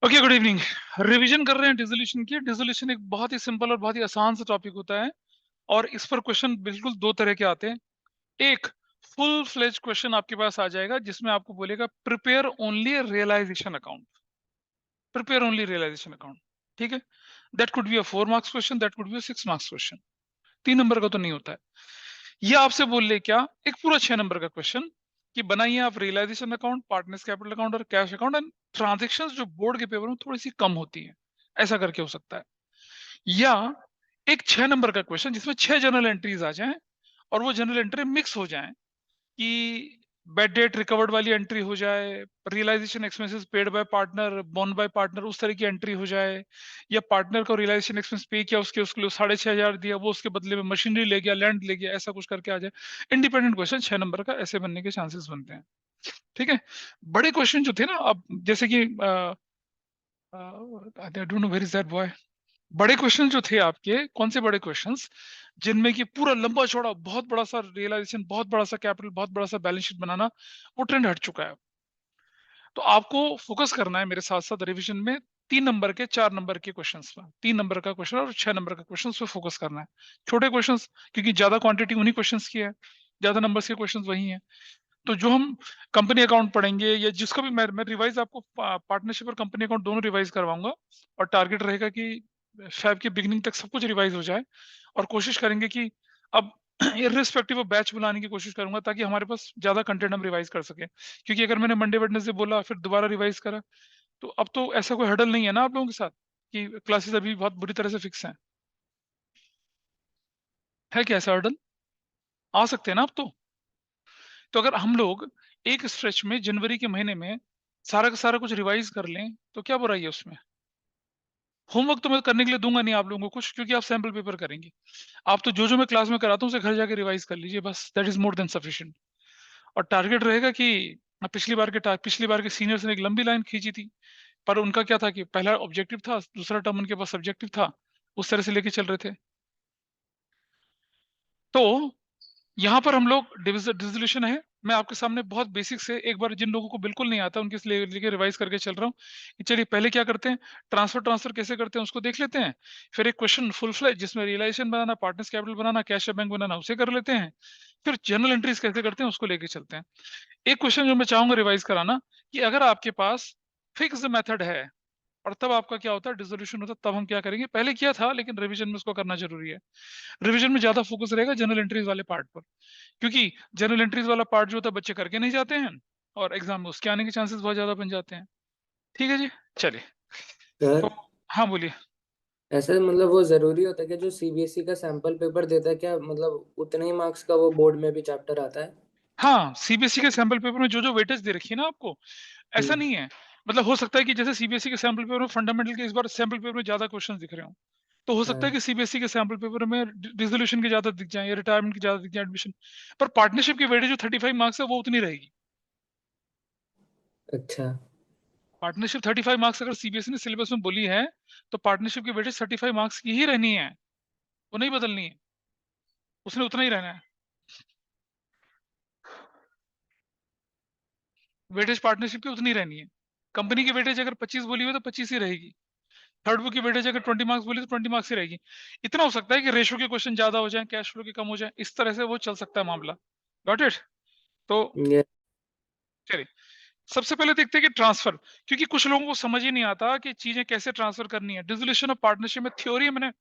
Okay, good evening. Revision कर रहे हैं डिसोल्यूशन की। डिसोल्यूशन एक बहुत ही सिंपल और बहुत ही आसान सा टॉपिक होता है और इस पर क्वेश्चन बिल्कुल दो तरह के आते हैं। एक फुल फ्लेज क्वेश्चन आपके पास आ जाएगा जिसमें आपको बोलेगा prepare only realisation account, prepare only realisation account. ठीक है, that could be a 4 marks question, that could be a 6 marks question. 3 number का तो नहीं होता है। ये आपसे बोल ले क्या, एक पूरा 6 नंबर का क्वेश्चन कि बनाइए आप realisation account, partners capital account और कैश अकाउंट एंड ट्रांजेक्शन्स जो बोर्ड के पेपर में थोड़ी सी कम होती है, ऐसा करके हो सकता है। या एक 6 नंबर का क्वेश्चन जिसमें 6 जनरल एंट्रीज आ जाएं और वो जनरल एंट्री मिक्स हो जाएं कि बेड डेट रिकवर्ड वाली एंट्री हो जाए, realisation expenses paid by partner, borne by partner, उस तरह की एंट्री हो जाए। या पार्टनर को रियलाइजेशन एक्सपेंस पे किया, उसके लिए 6,500 दिया, वो उसके बदले में मशीनरी ले गया, लैंड ले गया, ऐसा कुछ करके आ जाए। इंडिपेंडेंट क्वेश्चन 6 नंबर का ऐसे बनने के चांसेस बनते हैं। ठीक है। बड़े क्वेश्चन जो थे ना, अब जैसे कि I don't know where is that boy. बड़े क्वेश्चन जो थे आपके, कौन से बड़े क्वेश्चंस जिनमें कि पूरा लंबा चौड़ा बहुत बड़ा सा रियलाइजेशन, बहुत बड़ा सा कैपिटल, बहुत बड़ा सा बैलेंस शीट बनाना, वो ट्रेंड हट चुका है। तो आपको फोकस करना है मेरे साथ साथ रिवीजन में 3 नंबर के 4 नंबर के क्वेश्चंस पर। 3 नंबर का क्वेश्चन और 6 नंबर का क्वेश्चन पे फोकस करना है। छोटे क्वेश्चंस, क्योंकि ज्यादा क्वांटिटी उन्हीं क्वेश्चंस की है, ज्यादा नंबर्स के क्वेश्चंस वही हैं। तो जो हम कंपनी अकाउंट पढ़ेंगे या जिसका भी मैं रिवाइज आपको पार्टनरशिप और कंपनी अकाउंट दोनों रिवाइज करवाऊंगा। और टारगेट रहेगा कि फैब के बिगनिंग तक सब कुछ रिवाइज हो जाए। और कोशिश करेंगे कि अब इर्रिस्पेक्टिव ऑफ बैच बुलाने की कोशिश करूंगा ताकि हमारे पास ज्यादा कंटेंट हम रिवाइज कर सके। क्योंकि अगर मैंने मंडे वेडनेसडे बोला फिर दोबारा रिवाइज करा, तो अब तो ऐसा कोई हर्डल नहीं है ना आप लोगों के साथ कि क्लासेस अभी बहुत बुरी तरह से फिक्स हैं। है क्या ऐसा हर्डल? आ सकते हैं ना अब तो अगर हम लोग एक स्ट्रेच में जनवरी के महीने में सारा का सारा कुछ रिवाइज कर लें तो क्या बुराई है उसमें? होमवर्क तो मैं करने के लिए दूंगा नहीं आप लोगों को कुछ, क्योंकि आप सैंपल पेपर करेंगे। आप तो जो मैं क्लास में कराता हूँ उसे घर जाके रिवाइज कर लीजिए, बस that is more than sufficient. और टारगेट रहेगा कि पिछली बार के सीनियर्स ने एक लंबी लाइन खींची थी, पर उनका क्या था कि पहला ऑब्जेक्टिव था, दूसरा टर्म उनके पास सब्जेक्टिव था, उस तरह से लेके चल रहे थे। तो यहाँ पर हम लोग डिसोल्यूशन है। मैं आपके सामने बहुत बेसिक से एक बार, जिन लोगों को बिल्कुल नहीं आता उनके लिए रिवाइज करके चल रहा हूँ। चलिए पहले क्या करते हैं, ट्रांसफर कैसे करते हैं उसको देख लेते हैं। फिर एक क्वेश्चन फुल फ्लेज जिसमें रियलाइजेशन बनाना, पार्टनर्स कैपिटल बनाना, कैश बैंक बनाना, उसे कर लेते हैं। फिर जनरल एंट्रीज कैसे करते हैं उसको लेके चलते हैं। एक क्वेश्चन जो मैं चाहूंगा रिवाइज कराना, कि अगर आपके पास फिक्स मेथड है और तब आपका क्या होता है, डिसोल्यूशन होता है, तब हम क्या करेंगे, पहले किया था लेकिन रिवीजन में उसको करना जरूरी है। रिवीजन में ज्यादा फोकस रहेगा जनरल एंट्रीज वाले पार्ट पर, क्योंकि जनरल एंट्रीज वाला पार्ट जो होता है बच्चे करके नहीं जाते हैं और एग्जाम में उसके आने के चांसेस बहुत ज्यादा बन जाते हैं। ठीक है जी, चलिए। सर, तो हाँ बोलिए। ऐसे मतलब वो जरूरी होता है कि जो सीबीएसई का सैंपल पेपर देता है, क्या मतलब उतने ही मार्क्स का वो बोर्ड में भी चैप्टर आता है? हाँ, सीबीएसई के सैंपल पेपर में जो वेटेज दे रखी है ना आपको, ऐसा हम्म। नहीं है। मतलब हो सकता है कि जैसे सीबीएसई के सैंपल पेपर में फंडामेंटल के इस बार सैंपल पेपर में ज्यादा क्वेश्चन दिख रहे हो, तो हो सकता है हाँ। कि सीबीएसई के सैंपल पेपर में डिसोल्यूशन के ज्यादा दिख जाए या रिटायरमेंट के ज्यादा दिख जाए, एडमिशन। पर पार्टनरशिप की वेटेज जो 35 मार्क्स है वो उतनी रहेगी। अच्छा। पार्टनरशिप 35 मार्क्स अगर सीबीएसई ने सिलेबस में बोली है, तो पार्टनरशिप की वेटेज 35 मार्क्स की ही रहनी है, वो नहीं बदलनी है, उसने उतना ही रहना है। वेटेज पार्टनरशिप की उतनी रहनी है। कंपनी की वेटेज अगर 25 बोली हुई तो 25 ही रहेगी। थर्ड बुक की वेटेज अगर 20 मार्क्स बोली तो 20 मार्क्स ही रहेगी। इतना हो सकता है कि रेशो के क्वेश्चन ज्यादा हो जाए, कैश फ्लो के कम हो जाए, इस तरह से वो चल सकता है मामला। Got it? तो ये। चलिए, सबसे पहले देखते हैं कि ट्रांसफर, क्योंकि कुछ लोगों को समझ ही नहीं आता कि चीजें कैसे ट्रांसफर करनी है। डिसोल्यूशन ऑफ पार्टनरशिप में थ्योरी, मैंने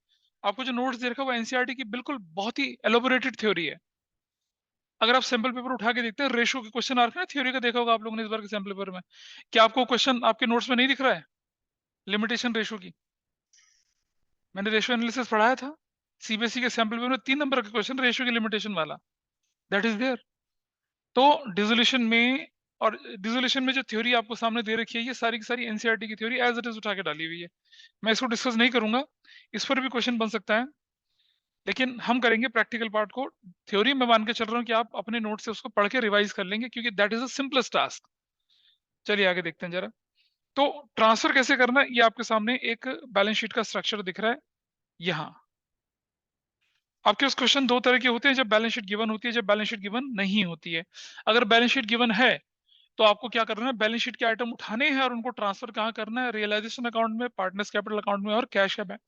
आपको जो नोट्स दे रखा है वो एनसीईआरटी की बिल्कुल बहुत ही एलोबोरेटेड थ्योरी है। अगर आप सैंपल पेपर उठा के देखते हैं, रेशो के क्वेश्चन आ रखे हैं, थ्योरी का देखा होगा आप लोगों ने इस बार के सैंपल पेपर में। क्या आपको क्वेश्चन आपके नोट्स में नहीं दिख रहा है लिमिटेशन रेशो की? मैंने रेशो एनालिसिस पढ़ाया था। सीबीएसई के सैंपल पेपर में 3 नंबर का क्वेश्चन रेशो की लिमिटेशन वाला, दैट इज देयर। तो डिसोल्यूशन में, और डिसोल्यूशन में जो थ्योरी आपको सामने दे रखी है, ये सारी की सारी एनसीईआरटी की थ्योरी एज इट इज उठा के डाली हुई है। मैं इसको डिस्कस नहीं करूंगा, इस पर भी क्वेश्चन बन सकता है, लेकिन हम करेंगे प्रैक्टिकल पार्ट को। थ्योरी में मान के चल रहा हूँ कि आप अपने नोट से उसको पढ़ के रिवाइज कर लेंगे, क्योंकि that is the simplest task. चलिए आगे देखते हैं जरा। तो ट्रांसफर कैसे करना है, ये आपके सामने एक बैलेंस शीट का स्ट्रक्चर दिख रहा है यहाँ। आपके पास क्वेश्चन दो तरह के होते हैं, जब बैलेंस शीट गिवन होती है, जब बैलेंस शीट गिवन नहीं होती है। अगर बैलेंस शीट गिवन है तो आपको क्या करना है, बैलेंस शीट के आइटम उठाने हैं और उनको ट्रांसफर कहाँ करना है, रियलाइजेशन अकाउंट में, पार्टनर्स कैपिटल अकाउंट में और कैश है bank.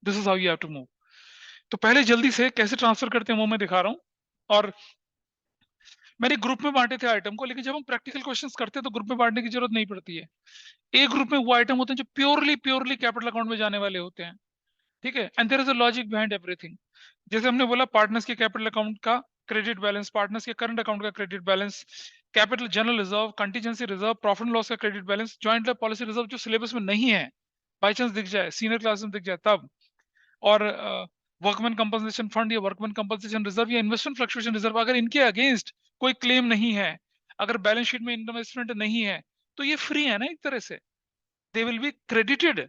This is how you have to move. तो पहले जल्दी से कैसे ट्रांसफर करते हैं वो मैं दिखा रहा हूँ। और मैंने ग्रुप में बांटे थे आइटम को, लेकिन जब हम प्रैक्टिकल क्वेश्चंस करते हैं तो ग्रुप में बांटने की जरूरत नहीं पड़ती है। एक ग्रुप में वो आइटम होते हैं जो प्योरली प्योरली कैपिटल अकाउंट में जाने वाले होते हैं, ठीक है। And there is a logic behind everything. जैसे हमने बोला पार्टनर्स के कैपिटल अकाउंट का क्रेडिट बैलेंस, पार्टनर्स के करंट अकाउंट का credit balance, capital general reserve, contingency reserve, profit and loss का credit balance, joint life policy reserve जो syllabus में नहीं है, बाई चांस दिख जाए, सीनियर क्लास में दिख जाए तब, और वर्कमैन कंपनसेशन फंड या वर्कमैन कंपनसेशन रिजर्व या इन्वेस्टमेंट फ्लक्चुएशन रिजर्व, अगर इनके अगेंस्ट कोई क्लेम नहीं है, अगर बैलेंस शीट में इन्वेस्टमेंट नहीं है, तो ये फ्री है ना एक तरह से, they will be credited.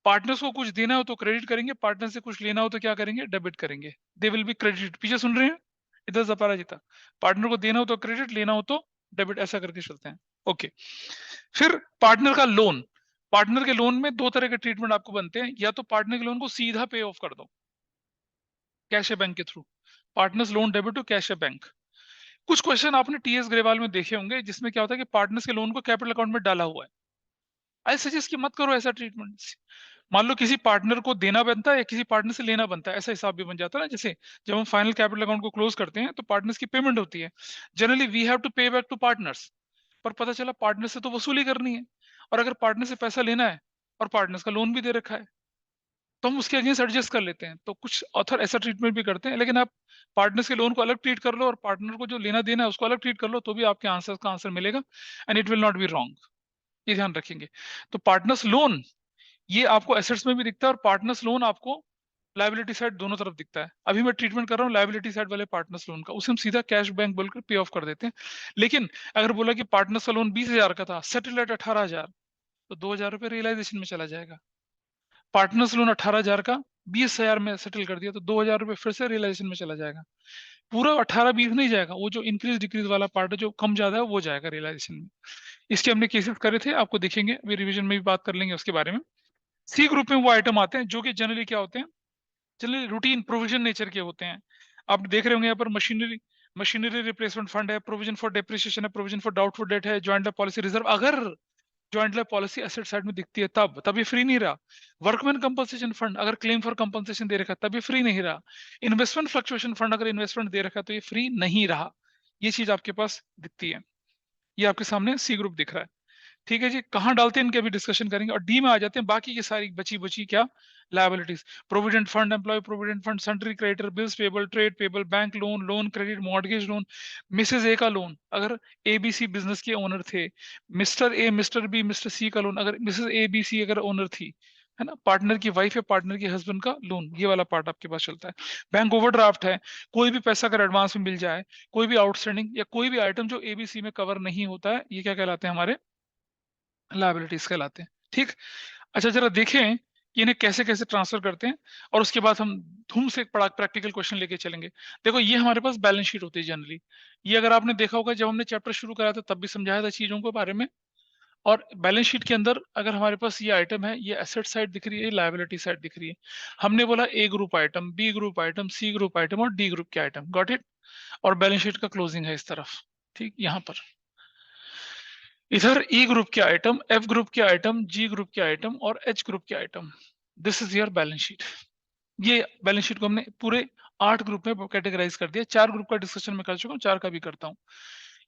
Partners को कुछ देना हो तो क्रेडिट करेंगे, पार्टनर से कुछ लेना हो तो क्या करेंगे, डेबिट करेंगे। They will be credited. पीछे सुन रहे हैं, इधर अपराजिता, पार्टनर को देना हो तो क्रेडिट, लेना हो तो डेबिट, ऐसा करके चलते हैं। ओके। फिर पार्टनर का लोन, पार्टनर के लोन में दो तरह के ट्रीटमेंट आपको बनते हैं, या तो पार्टनर के लोन को सीधा पे ऑफ कर दो कैश बैंक के through, partners loan debit to cash bank. कुछ क्वेश्चन आपने टीएस ग्रेवाल में देखे होंगे जिसमें क्या होता है कि पार्टनर्स के लोन को कैपिटल अकाउंट में डाला हुआ है। आई सजेस्ट कि मत करो ऐसा ट्रीटमेंट। मान लो किसी पार्टनर को देना बनता है या किसी पार्टनर से लेना बनता है, ऐसा हिसाब भी बन जाता है ना। जैसे जब हम फाइनल कैपिटल अकाउंट को क्लोज करते हैं तो पार्टनर्स की पेमेंट होती है, जनरली वी हैव टू पे बैक टू पार्टनर्स। पर पता चला पार्टनर से तो वसूली करनी है, और अगर पार्टनर से पैसा लेना है और पार्टनर्स का लोन भी दे रखा है, तो हम उसके अगेंस्ट एडजस्ट कर लेते हैं। तो कुछ ऑथर ऐसा ट्रीटमेंट भी करते हैं, लेकिन आप पार्टनर्स के लोन को अलग ट्रीट कर लो और पार्टनर को जो लेना देना है उसको अलग ट्रीट कर लो, तो भी आपके आंसर का आंसर मिलेगा, and it will not be wrong. ये ध्यान रखेंगे। तो पार्टनर्स लोन ये आपको एसेट्स में भी दिखता है, और पार्टनर्स लोन आपको लायबिलिटी साइड दोनों तरफ दिखता है। अभी मैं ट्रीटमेंट कर रहा हूँ लायबिलिटी साइड वाले पार्टनर्स लोन का, उसे हम सीधा कैश बैंक बोलकर पे ऑफ कर देते हैं। लेकिन अगर बोला कि पार्टनर्स का लोन 20,000 का था, सेटल एट 18,000, तो 2,000 रुपये रियलाइजेशन में चला जाएगा। पार्टनर्स लोन 18,000 का 20,000 में सेटल कर दिया तो 2,000 रुपये फिर से रियलाइजेशन में चला जाएगा। पूरा 18-20 नहीं जाएगा, वो जो इंक्रीज डिक्रीज वाला पार्ट है जो कम ज्यादा है वो जाएगा रियलाइजेशन में। इसके हमने केसेस करे थे, आपको दिखेंगे, अभी रिवीजन में भी बात कर लेंगे उसके बारे में। सी ग्रुप में वो आइटम आते हैं जो कि जनरली क्या होते हैं, जनरली रूटीन प्रोविजन नेचर के होते हैं। आप देख रहे होंगे यहाँ पर मशीनरी, मशीनरी रिप्लेसमेंट फंड है, प्रोविजन फॉर डेप्रिसिएशन है, प्रोविजन फॉर डाउटफुल डेट है, जॉइंट लाइफ पॉलिसी रिजर्व। अगर joint life policy asset side में दिखती है तब ये फ्री नहीं रहा। वर्कमैन कंपनसेशन फंड अगर क्लेम फॉर कंपनसेशन दे रखा है तब ये फ्री नहीं रहा। इन्वेस्टमेंट फ्लक्चुएशन फंड अगर इन्वेस्टमेंट दे रखा है तो ये फ्री नहीं रहा। ये चीज आपके पास दिखती है, ये आपके सामने सी ग्रुप दिख रहा है। ठीक है जी, कहाँ डालते हैं इनके अभी डिस्कशन करेंगे। और डी में आ जाते हैं बाकी की सारी बची बची क्या liabilities, provident fund, employ provident fund, sundry creditor, bills payable, trade payable, bank loan, loan credit, mortgage loan, Mrs A का लोन अगर एबीसी बिजनेस के ओनर थे, mister A, mister B, mister C का लोन अगर Mrs ए B सी अगर owner थी, है ना, पार्टनर की वाइफ या पार्टनर के हस्बैंड का लोन, ये वाला पार्ट आपके पास चलता है। बैंक ओवरड्राफ्ट है, कोई भी पैसा अगर एडवांस में मिल जाए, कोई भी आउटस्टैंडिंग या कोई भी आइटम जो एबीसी में कवर नहीं होता है, ये क्या कहलाते हैं, हमारे लायबिलिटीज कहलाते हैं। ठीक। अच्छा जरा देखें कि इन्हें कैसे कैसे ट्रांसफर करते हैं, और उसके बाद हम धूम से एक बड़ा प्रैक्टिकल क्वेश्चन लेके चलेंगे। देखो ये हमारे पास बैलेंस शीट होती है जनरली। ये अगर आपने देखा होगा जब हमने चैप्टर शुरू करा था तब भी समझाया था चीजों के बारे में। और बैलेंस शीट के अंदर अगर हमारे पास ये आइटम है, ये एसेट साइड दिख रही है, लायबिलिटी साइड दिख रही है। हमने बोला A group item, B group item, C group item और डी ग्रुप के आइटम, गॉट इट। और बैलेंस शीट का क्लोजिंग है इस तरफ, ठीक, यहाँ पर। इधर ई ग्रुप के आइटम, एफ ग्रुप के आइटम, जी ग्रुप के आइटम और एच ग्रुप के item. This is your balance sheet. ये बैलेंस शीट को हमने पूरे 8 ग्रुप में कैटेगराइज कर दिया। 4 ग्रुप का डिस्कशन मैं कर चुका हूँ, 4 का भी करता हूँ।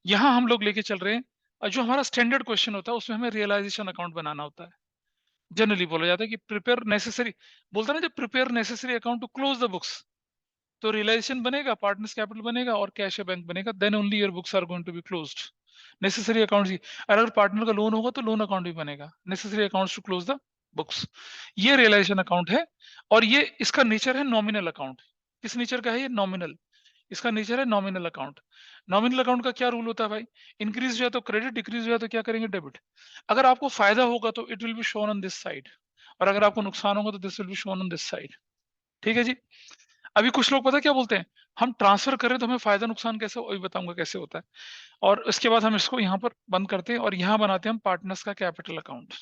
यहाँ हम लोग लेके चल रहे हैं, और जो हमारा स्टैंडर्ड क्वेश्चन होता है उसमें हमें रियलाइजेशन अकाउंट बनाना होता है। जनरली बोला जाता है कि प्रिपेयर नेसेसरी, बोलता है ना, जब prepare necessary account to close the books, तो रियलाइजेशन बनेगा, पार्टनर्स कैपिटल बनेगा और कैश बैंक बनेगा, then only your books are going to be closed. Necessary accounts ही, अगर पार्टनर का लोन होगा तो लोन अकाउंट भी बनेगा, necessary accounts to close the books. ये रियलाइजेशन अकाउंट है, और ये इसका नेचर है नॉमिनल अकाउंट। किस नेचर का है ये, नॉमिनल। इसका नेचर है नॉमिनल अकाउंट। नॉमिनल अकाउंट का क्या रूल होता है भाई, इंक्रीज हुआ तो क्रेडिट, डिक्रीज हुआ तो क्या करेंगे, डेबिट। अगर आपको फायदा होगा तो it will be shown on this side, और अगर आपको नुकसान होगा तो this will be shown on this side. ठीक है जी। अभी कुछ लोग पता क्या बोलते हैं, हम ट्रांसफर करें तो हमें फायदा नुकसान कैसे, वही बताऊंगा कैसे होता है। और उसके बाद हम इसको यहाँ पर बंद करते हैं और यहाँ बनाते हैं हम पार्टनर्स का कैपिटल अकाउंट।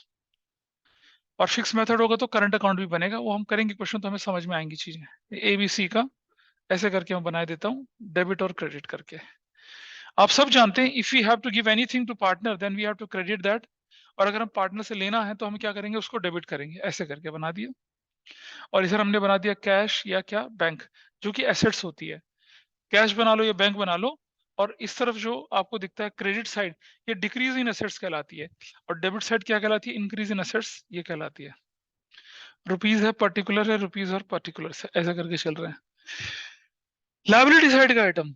और फिक्स मेथड होगा तो करंट अकाउंट भी बनेगा, वो हम करेंगे क्वेश्चन तो हमें समझ में आएंगी चीजें। एबीसी का ऐसे करके मैं बना देता हूँ, डेबिट और क्रेडिट करके। आप सब जानते हैं if we have to give anything to partner then we have to credit that, और अगर हम पार्टनर से लेना है तो हम क्या करेंगे, उसको डेबिट करेंगे। ऐसे करके बना दिया। और इधर हमने बना दिया कैश या क्या बैंक, जो कि एसेट्स होती है। कैश बना लो या बैंक बना लो। और इस तरफ जो आपको दिखता है क्रेडिट साइड, ये डिक्रीज इन एसेट्स कहलाती है, और डेबिट साइड क्या कहलाती है, इंक्रीज इन एसेट्स ये कहलाती है। रुपीज है, पर्टिकुलर है, रुपीज और पर्टिकुलर है, ऐसा करके चल रहे हैं। लाइबिलिटी साइड का आइटम,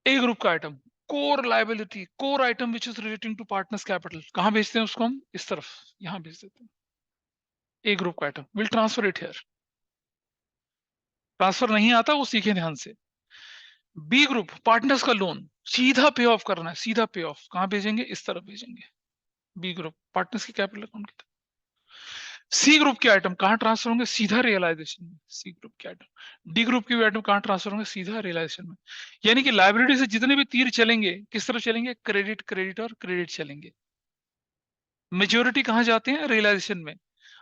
ए ग्रुप का item, core liability, core item which is relating to partners capital, कहां भेजते हैं उसको हम, इस तरफ, यहां भेज देते हैं। ए ग्रुप का item will transfer it here. Transfer नहीं आता वो सीखे ध्यान से। बी ग्रुप पार्टनर्स का लोन, सीधा पे ऑफ करना है, सीधा पे ऑफ कहां भेजेंगे, इस तरफ भेजेंगे। बी ग्रुप पार्टनर्स की कैपिटल अकाउंट की तरफ। सी ग्रुप के आइटम कहां ट्रांसफर होंगे, सीधा रियलाइजेशन में। सी ग्रुप के आइटम, डी ग्रुप के आइटम कहां ट्रांसफर होंगे, सीधा रियलाइजेशन में। यानी कि लाइबिलिटी से जितने भी तीर चलेंगे किस तरफ चलेंगे, क्रेडिट, क्रेडिट और क्रेडिट चलेंगे। मेजोरिटी कहां जाते हैं, रियलाइजेशन में,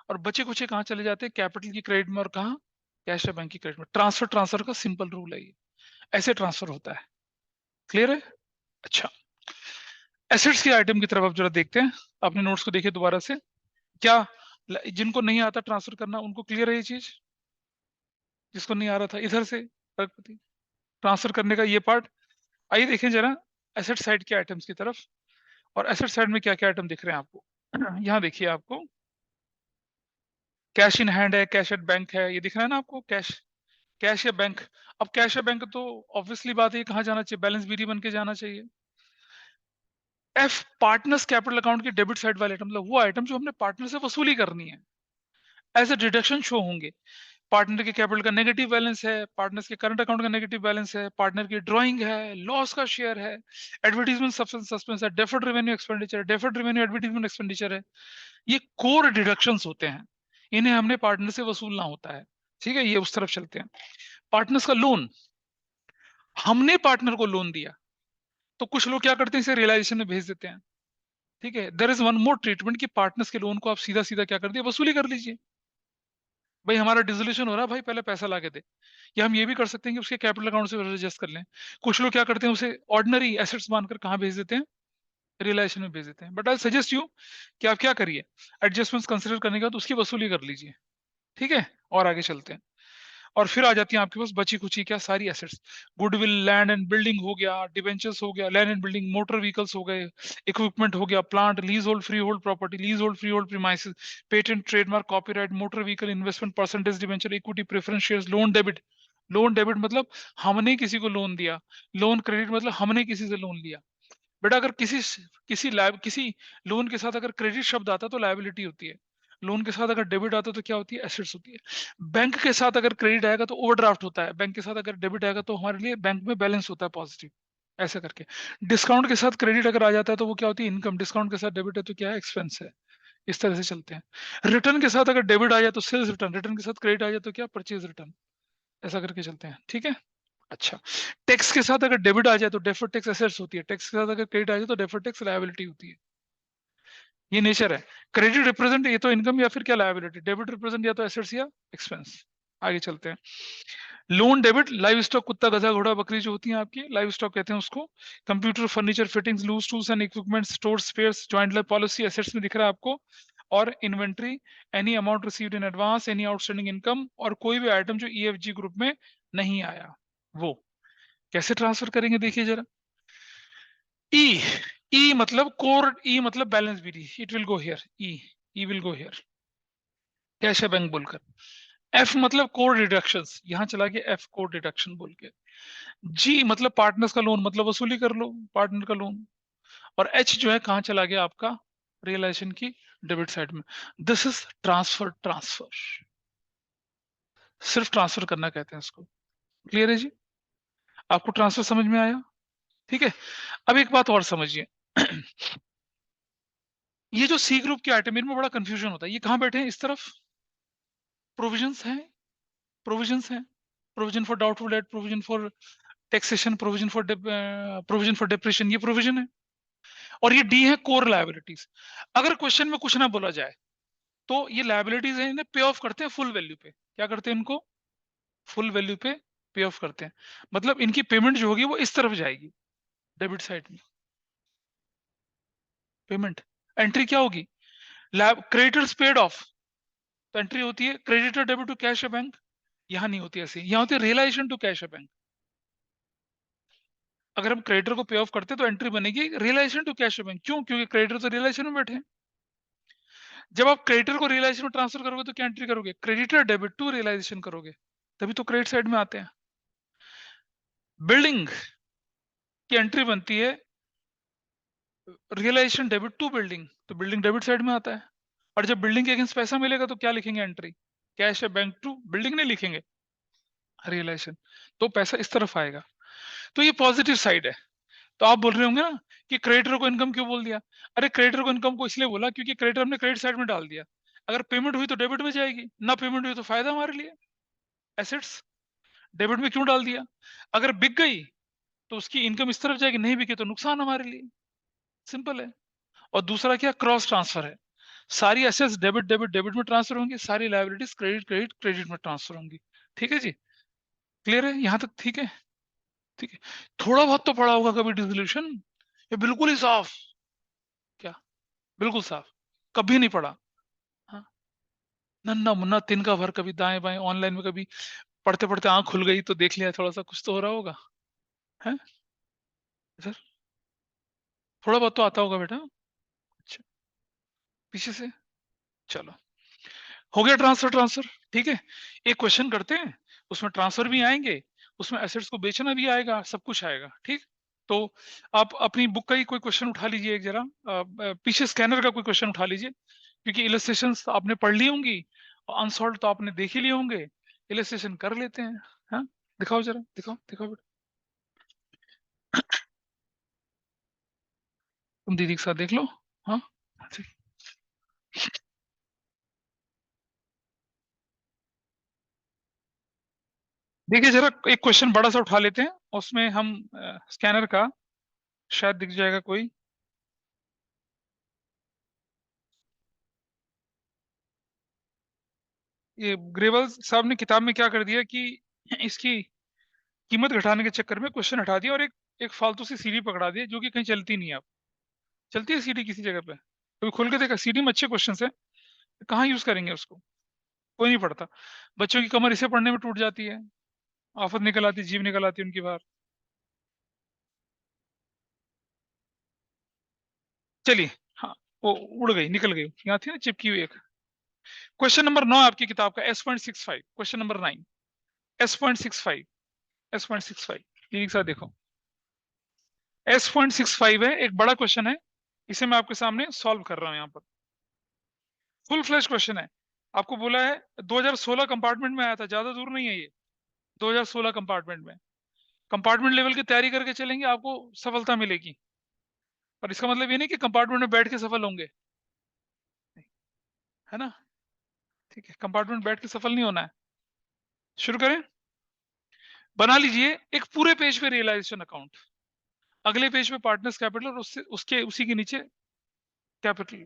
और बचे कुछ कहां चले जाते हैं, कैपिटल की क्रेडिट में, और कहां, कैश या बैंक की क्रेडिट में। ट्रांसफर, ट्रांसफर का सिंपल रूल है ये, ऐसे ट्रांसफर होता है। क्लियर है? अच्छा, एसेट्स के आइटम की तरफ आप जरा देखते हैं, अपने नोट्स को देखिए दोबारा से। क्या जिनको नहीं आता ट्रांसफर करना उनको क्लियर है ये चीज, जिसको नहीं आ रहा था इधर से ट्रांसफर करने का ये पार्ट। आइए देखें जरा एसेट साइड के आइटम्स की तरफ, और एसेट साइड में क्या क्या आइटम दिख रहे हैं आपको। यहाँ देखिए आपको कैश इन हैंड है, कैश एट बैंक है, ये दिख रहा है ना आपको, कैश, कैश या बैंक। अब कैश या बैंक तो ऑब्वियसली बात है कहाँ जाना चाहिए, बैलेंस बीडी बन के जाना चाहिए। एफ पार्टनर्स कैपिटल अकाउंट की डेबिट साइड वाले आइटम, मतलब वो आइटम जो हमने पार्टनर से वसूली करनी है, एज ए डिडक्शन शो होंगे। पार्टनर के कैपिटल का नेगेटिव बैलेंस है, पार्टनर्स के करंट अकाउंट का नेगेटिव बैलेंस है, पार्टनर की ड्राइंग है, लॉस का शेयर है, एडवर्टीजमेंट सस्पेंस है, डेफर्ड रेवेन्यू एक्सपेंडिचर है, डेफर्ड रेवेन्यू एडवर्टीजमेंट एक्सपेंडिचर है। ये कोर डिडक्शंस होते हैं, इन्हें हमने पार्टनर से वसूलना होता है। ठीक है, ये उस तरफ चलते हैं। पार्टनर्स का लोन, हमने पार्टनर को लोन दिया, तो कुछ लोग क्या करते हैं, इसे रियलाइजेशन में भेज देते हैं। ठीक है, there is one more treatment कि पार्टनर्स के लोन को आप सीधा सीधा क्या कर दिए, वसूली कर लीजिए। भाई हमारा डिसोल्यूशन हो रहा है, भाई पहले पैसा ला के दे। या हम ये भी कर सकते हैं कि उसके कैपिटल अकाउंट से एडजस्ट कर लें। कुछ लोग क्या करते हैं, उसे ऑर्डिनरी एसेट्स मानकर कहाँ भेज देते हैं, रियलाइजेशन में भेज देते हैं। बट आई सजेस्ट यू कि आप क्या करिए, एडजस्टमेंट्स कंसिडर करने के बाद उसकी वसूली कर लीजिए। ठीक है, और आगे चलते हैं। और फिर आ जाती है आपके पास बची कुची क्या, सारी assets. Goodwill, land and building हो गया, डिबेंचर्स हो गया, land and building, motor vehicles हो गए, इक्विपमेंट हो गया, plant, lease hold, free hold property, lease hold, free hold premises, patent, trademark, copyright, motor vehicle, investment, percentage debenture, equity, preference shares, loan debit. Loan debit मतलब हमने किसी को loan दिया, loan credit मतलब हमने किसी से लोन लिया। बेटा अगर किसी लोन के साथ अगर क्रेडिट शब्द आता है तो लायबिलिटी होती है, लोन के साथ अगर डेबिट आता है तो क्या होती है, एसेट्स होती है। बैंक के साथ अगर क्रेडिट आएगा तो ओवरड्राफ्ट होता है, बैंक के साथ अगर डेबिट आएगा तो हमारे लिए बैंक में बैलेंस होता है पॉजिटिव, ऐसा करके। डिस्काउंट के साथ क्रेडिट अगर आ जाता है तो वो क्या होती है, इनकम। डिस्काउंट के साथ डेबिट है तो क्या है, एक्सपेंस है। इस तरह से चलते हैं। रिटर्न के साथ अगर डेबिट आ जाए तो सेल्स रिटर्न, रिटर्न के साथ क्रेडिट आ जाए तो क्या, परचेज रिटर्न। ऐसा करके चलते हैं। ठीक है, अच्छा। टैक्स के साथ अगर डेबिट आ जाए तो डेफर्ड टैक्स एसेट्स होती है, टैक्स के साथ अगर क्रेडिट आ जाए तो डेफर्ड टैक्स लायबिलिटी होती है। ये नेचर है। क्रेडिट रिप्रेजेंट ये तो इनकम या फिर क्या, लायबिलिटी। डेबिट रिप्रेजेंट या तो एसेट्स या एक्सपेंस। आगे चलते हैं। लोन डेबिट, लाइव स्टॉक, कुत्ता गधा घोड़ा बकरी जो होती है आपकी, लाइव स्टॉक कहते हैं उसको। Computer, furniture, fittings, loose tools and equipment, store spares, joint life policy, assets में दिख रहा है आपको। और inventory, any amount received in advance, any outstanding income, और कोई भी आइटम जो EFG ग्रुप में नहीं आया वो कैसे ट्रांसफर करेंगे, देखिए जरा। ई, ई मतलब कोर, ई मतलब balance BD, it will go here, E will go here, cash है बैंक बोलकर। एफ मतलब कोर डिडक्शंस, यहां चला गया एफ, कोर डिडक्शन बोल के। जी मतलब पार्टनर्स का लोन, मतलब वसूली कर लो पार्टनर का लोन। और एच जो है कहां चला गया आपका, रियलाइजेशन की डेबिट साइड में। दिस इज ट्रांसफर, ट्रांसफर, सिर्फ ट्रांसफर करना कहते हैं इसको। क्लियर है जी, आपको ट्रांसफर समझ में आया? ठीक है, अब एक बात और समझिए। ये जो सी ग्रुप के आइटम, इनमें बड़ा कंफ्यूजन होता है। ये कहां बैठे हैं, इस तरफ प्रोविजंस हैं, प्रोविजंस हैं, provision for doubtful debt, provision for taxation, provision for depression, ये प्रोविजन है। और ये डी है कोर लायबिलिटीज। अगर क्वेश्चन में कुछ ना बोला जाए तो ये लायबिलिटीज है, इन्हें पे ऑफ करते हैं फुल वैल्यू पे। क्या करते हैं इनको, फुल वैल्यू पे पे ऑफ करते हैं। मतलब इनकी पेमेंट जो होगी वो इस तरफ जाएगी, डेबिट साइड में पेमेंट, एंट्री क्या होगी? लैब क्रेडिटर्स पेड ऑफ, तो एंट्री होती है क्रेडिटर डेबिट टू कैश या बैंक। यहां नहीं होती ऐसी, यहां होती है रियलाइजेशन टू कैश या बैंक। अगर हम क्रेडिटर को पे ऑफ करते तो एंट्री बनेगी रियलाइजेशन टू कैश या बैंक। क्यों? क्योंकि क्रेडिटर तो रियलाइजेशन में बैठे हैं। जब आप क्रेडिटर को रियलाइजेशन में ट्रांसफर करोगे तो क्या एंट्री करोगे? क्रेडिटर डेबिट टू रियलाइजेशन करोगे, तभी तो क्रेडिट साइड में आते हैं। बिल्डिंग की एंट्री बनती है रियलाइजेशन डेबिट टू बिल्डिंग, तो बिल्डिंग डेबिट साइड में आता है। और जब बिल्डिंग के अगेंस्ट पैसा मिलेगा तो क्या लिखेंगे एंट्री? कैश या बैंक टू बिल्डिंग नहीं लिखेंगे, रियलाइजेशन। तो पैसा इस तरफ आएगा, तो ये पॉजिटिव साइड है। तो आप बोल रहे होंगे ना कि क्रेडिटर को इनकम क्यों बोल दिया? अरे क्रेडिटर को इनकम को इसलिए बोला क्योंकि क्रेडिटर हमने क्रेडिट साइड में डाल दिया। अगर पेमेंट हुई तो डेबिट में जाएगी, ना पेमेंट हुई तो फायदा हमारे लिए। एसेट्स डेबिट में क्यों डाल दिया? अगर बिक गई तो उसकी इनकम इस तरफ जाएगी, नहीं बिकी तो नुकसान हमारे लिए। सिंपल है। और दूसरा क्या? क्रॉस ट्रांसफर है। सारी एसेट्स डेबिट डेबिट डेबिट में ट्रांसफर होंगी, सारी लायबिलिटीज क्रेडिट क्रेडिट क्रेडिट में ट्रांसफर होंगी। ठीक है जी, क्लियर है यहां तक? ठीक है, ठीक है। थोड़ा बहुत तो पढ़ा होगा कभी डिसोल्यूशन? ये बिल्कुल ही साफ, क्या बिल्कुल साफ? कभी नहीं पढ़ा? हाँ, नन्ना मुन्ना तिनका भर, कभी दाएं बाएं ऑनलाइन में, कभी पढ़ते पढ़ते आंख खुल गई तो देख लिया थोड़ा सा, कुछ तो हो रहा होगा है सर। थोड़ा बहुत तो आता होगा बेटा। अच्छा, पीछे से। चलो, हो गया ट्रांसफर ट्रांसफर। ठीक है, एक क्वेश्चन करते हैं, उसमें ट्रांसफर भी आएंगे, उसमें एसेट्स को बेचना भी आएगा, सब कुछ आएगा। ठीक, तो आप अपनी बुक का ही कोई क्वेश्चन उठा लीजिए एक जरा, पीछे स्कैनर का कोई क्वेश्चन उठा लीजिए, क्योंकि इलस्ट्रेशंस आपने पढ़ ली होंगी और अनसॉल्व तो आपने देख ही लिए होंगे। इलस्ट्रेशन कर लेते हैं। हाँ, दिखाओ जरा, दिखाओ दिखाओ बेटा, तुम दीदी के साथ देख लो। हाँ, ठीक। देखिए जरा, एक क्वेश्चन बड़ा सा उठा लेते हैं, उसमें हम स्कैनर का शायद दिख जाएगा कोई। ये ग्रेवल साहब ने किताब में क्या कर दिया कि इसकी कीमत घटाने के चक्कर में क्वेश्चन हटा दिया और एक एक फालतू सी सीडी पकड़ा दी जो कि कहीं चलती नहीं है। अब चलती है सीडी किसी जगह पे? कभी खोल के देखा? सीडी में अच्छे क्वेश्चन है, कहाँ यूज करेंगे उसको? कोई नहीं पढ़ता। बच्चों की कमर इसे पढ़ने में टूट जाती है, आफत निकल आती, जीव निकल आती है उनकी बाहर। चलिए, हाँ, वो उड़ गई, निकल गई, यहाँ थी ना चिपकी हुई एक। क्वेश्चन नंबर 9 आपकी किताब का, S.65, question number 9, S.65, S.65, एक साथ देखो। S.65 है, एक बड़ा क्वेश्चन है, इसे मैं आपके सामने सॉल्व कर रहा हूं यहाँ पर। फुल फ्लैश क्वेश्चन है। आपको बोला है 2016 कंपार्टमेंट में आया था, ज्यादा दूर नहीं है ये। 2016 कंपार्टमेंट में, कंपार्टमेंट लेवल की तैयारी करके चलेंगे, आपको सफलता मिलेगी। पर इसका मतलब ये नहीं कि कंपार्टमेंट में बैठ के सफल होंगे, है ना? ठीक है, कंपार्टमेंट बैठ के सफल नहीं होना है। शुरू करें? बना लीजिए एक पूरे पेज पे रियलाइजेशन अकाउंट, अगले पेज पे पार्टनर्स कैपिटल और उससे उसके उसी के नीचे कैपिटल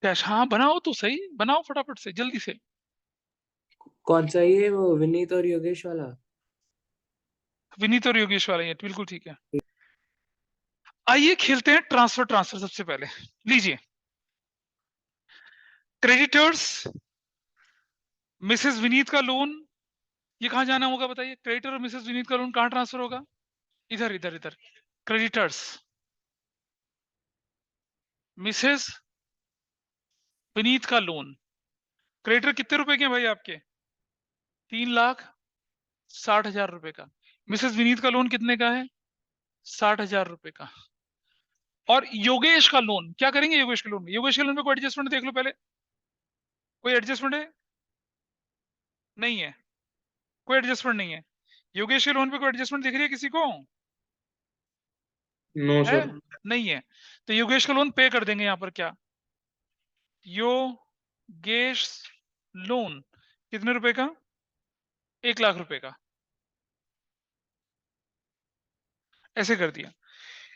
कैश। हाँ बनाओ तो सही, बनाओ फटाफट से, जल्दी से। कौन सा ये, वो विनीत और योगेश वाला? विनीत और योगेश वाला, ये बिल्कुल ठीक है। आइए खेलते हैं ट्रांसफर ट्रांसफर। सबसे पहले लीजिए, क्रेडिटर्स मिसेस विनीत का लोन, ये कहाँ जाना होगा बताइए? क्रेडिटर और मिसेस विनीत का लोन कहाँ ट्रांसफर होगा? इधर इधर इधर। क्रेडिटर्स मिसेस विनीत का लोन, क्रेडिटर कितने रुपए के हैं भाई आपके? 3,60,000 रुपए का। मिसेस विनीत का लोन कितने का है? 60,000 रुपए का। और योगेश का लोन क्या करेंगे? योगेश के लोन, योगेश के लोन में कोई एडजस्टमेंट देख लो पहले। कोई एडजस्टमेंट है? नहीं है, कोई एडजस्टमेंट नहीं है। योगेश के लोन पे कोई एडजस्टमेंट दिख रही है किसी को? नो है? सर। नहीं है। तो योगेश का लोन पे कर देंगे यहाँ पर। क्या? योगेश लोन कितने रुपए का? 1,00,000 रुपए का। ऐसे कर दिया।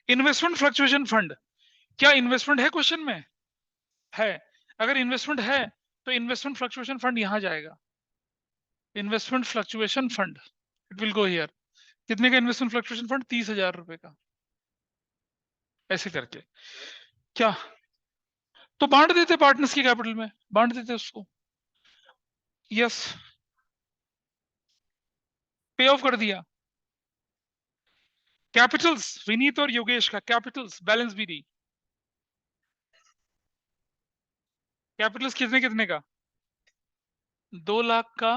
इन्वेस्टमेंट फ्लक्चुएशन फंड, क्या इन्वेस्टमेंट है क्वेश्चन में? है। अगर इन्वेस्टमेंट है तो इन्वेस्टमेंट फ्लक्चुएशन फंड यहां जाएगा। Investment fluctuation fund, it will go here. कितने का इन्वेस्टमेंट फ्लक्चुएशन फंड? 30,000 रुपए का, ऐसे करके। क्या तो बांट देते पार्टनर्स की कैपिटल में, बांट देते उसको। यस, पे ऑफ कर दिया। कैपिटल्स विनीत और योगेश का कैपिटल्स बैलेंस भी दी। कैपिटल्स कितने कितने का? 2 लाख का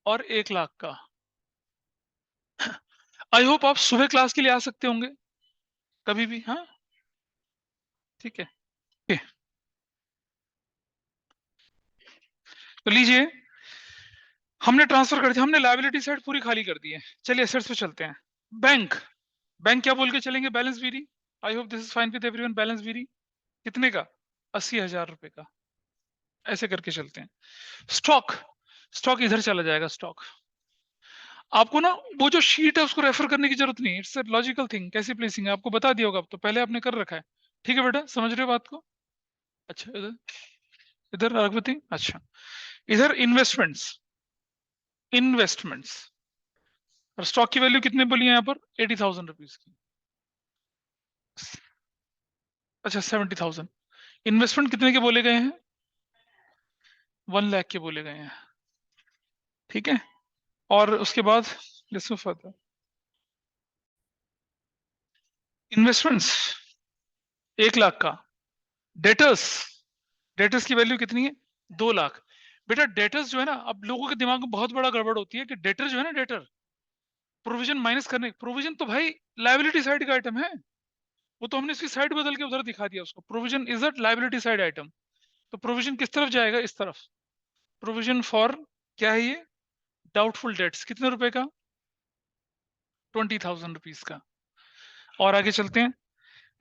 और 1 लाख का। आई होप आप सुबह क्लास के लिए आ सकते होंगे कभी भी। हाँ ठीक है, ठीक है। तो लीजिए, हमने ट्रांसफर कर दिया, हमने लायबिलिटी साइड पूरी खाली कर दी है। चलिए एसेट्स पे चलते हैं। बैंक, बैंक क्या बोल के चलेंगे? Balance BD. I hope this is fine with everyone. Balance BD कितने का? 80,000 रुपए का, ऐसे करके चलते हैं। स्टॉक, स्टॉक इधर चला जाएगा। स्टॉक आपको ना वो जो शीट है उसको रेफर करने की जरूरत नहीं, इट्स अ लॉजिकल थिंग। कैसी प्लेसिंग है आपको बता दिया होगा, अब तो पहले आपने कर रखा है। ठीक है बेटा, समझ रहे हो बात को? अच्छा, इधर, इधर रघुपति। अच्छा, इधर इन्वेस्टमेंट्स, इन्वेस्टमेंट्स और स्टॉक की वैल्यू कितने बोली है यहाँ पर? 80,000 रुपीज की। अच्छा, 70,000। इन्वेस्टमेंट कितने के बोले गए हैं? 1 लाख के बोले गए हैं। ठीक है, और उसके बाद इन्वेस्टमेंट्स 1 लाख का। डेटर्स, डेटर्स की वैल्यू कितनी है? 2 लाख। बेटा डेटर्स जो है ना, अब लोगों के दिमाग में बहुत बड़ा गड़बड़ होती है कि डेटर जो है ना, डेटर प्रोविजन माइनस करने, प्रोविजन तो भाई लायबिलिटी साइड का आइटम है। वो तो हमने इसकी साइड बदल के उधर दिखा दिया उसको। Provision is a liability side item. तो प्रोविजन किस तरफ जाएगा? इस तरफ। प्रोविजन फॉर, क्या है ये? Doubtful debts. कितने रुपए का? 20,000 रुपीज का। और आगे चलते हैं।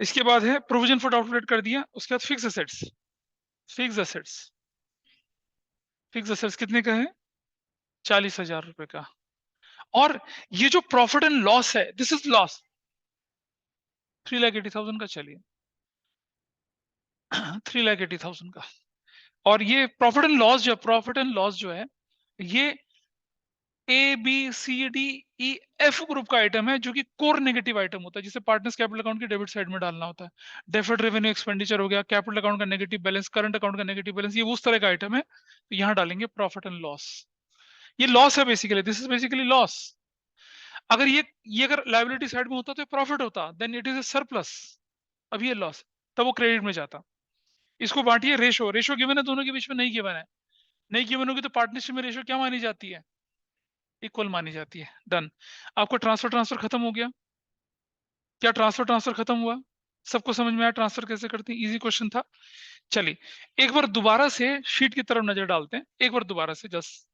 इसके बाद है प्रोविजन फॉर डाउटफुल डेट कर दिया। उसके बाद fix assets, fix assets, fix assets कितने का है? 40,000 रुपए का। और ये जो प्रॉफिट एंड लॉस है, दिस इज लॉस, 3,80,000 का। चलिए 3,80,000 का। और ये प्रॉफिट एंड लॉस जो, प्रॉफिट एंड लॉस जो है, ये A B C D E F group का आइटम है, जो कि कोर नेगेटिव आइटम होता है, जिसे पार्टनर्स कैपिटल अकाउंट की डेबिट साइड में डालना होता है। डेफर्ड रेवेन्यू एक्सपेंडिचर हो गया, कैपिटल अकाउंट का नेगेटिव बैलेंस, करंट अकाउंट का नेगेटिव बैलेंस, ये उस तरह का आइटम है। तो यहाँ डालेंगे प्रॉफिट एंड लॉस। ये लॉस है basically, this is basically loss. अगर ये अगर लायबिलिटी साइड में होता तो प्रॉफिट होता, then it is a surplus. अब ये लॉस, तब वो क्रेडिट में जाता। इसको बांटिए। रेशो, रेशो गिवन है दोनों के बीच में, नहीं गिवन है। नहीं गिवन होगी तो पार्टनरशिप में रेशो क्या मानी जाती है? इक्वल मानी जाती है। डन। आपको ट्रांसफर, ट्रांसफर खत्म हो गया? क्या ट्रांसफर, ट्रांसफर खत्म हुआ? सबको समझ में आया ट्रांसफर कैसे करते हैं? इजी क्वेश्चन था। चलिए एक बार दोबारा से शीट की तरफ नजर डालते हैं। एक बार दोबारा से जस्ट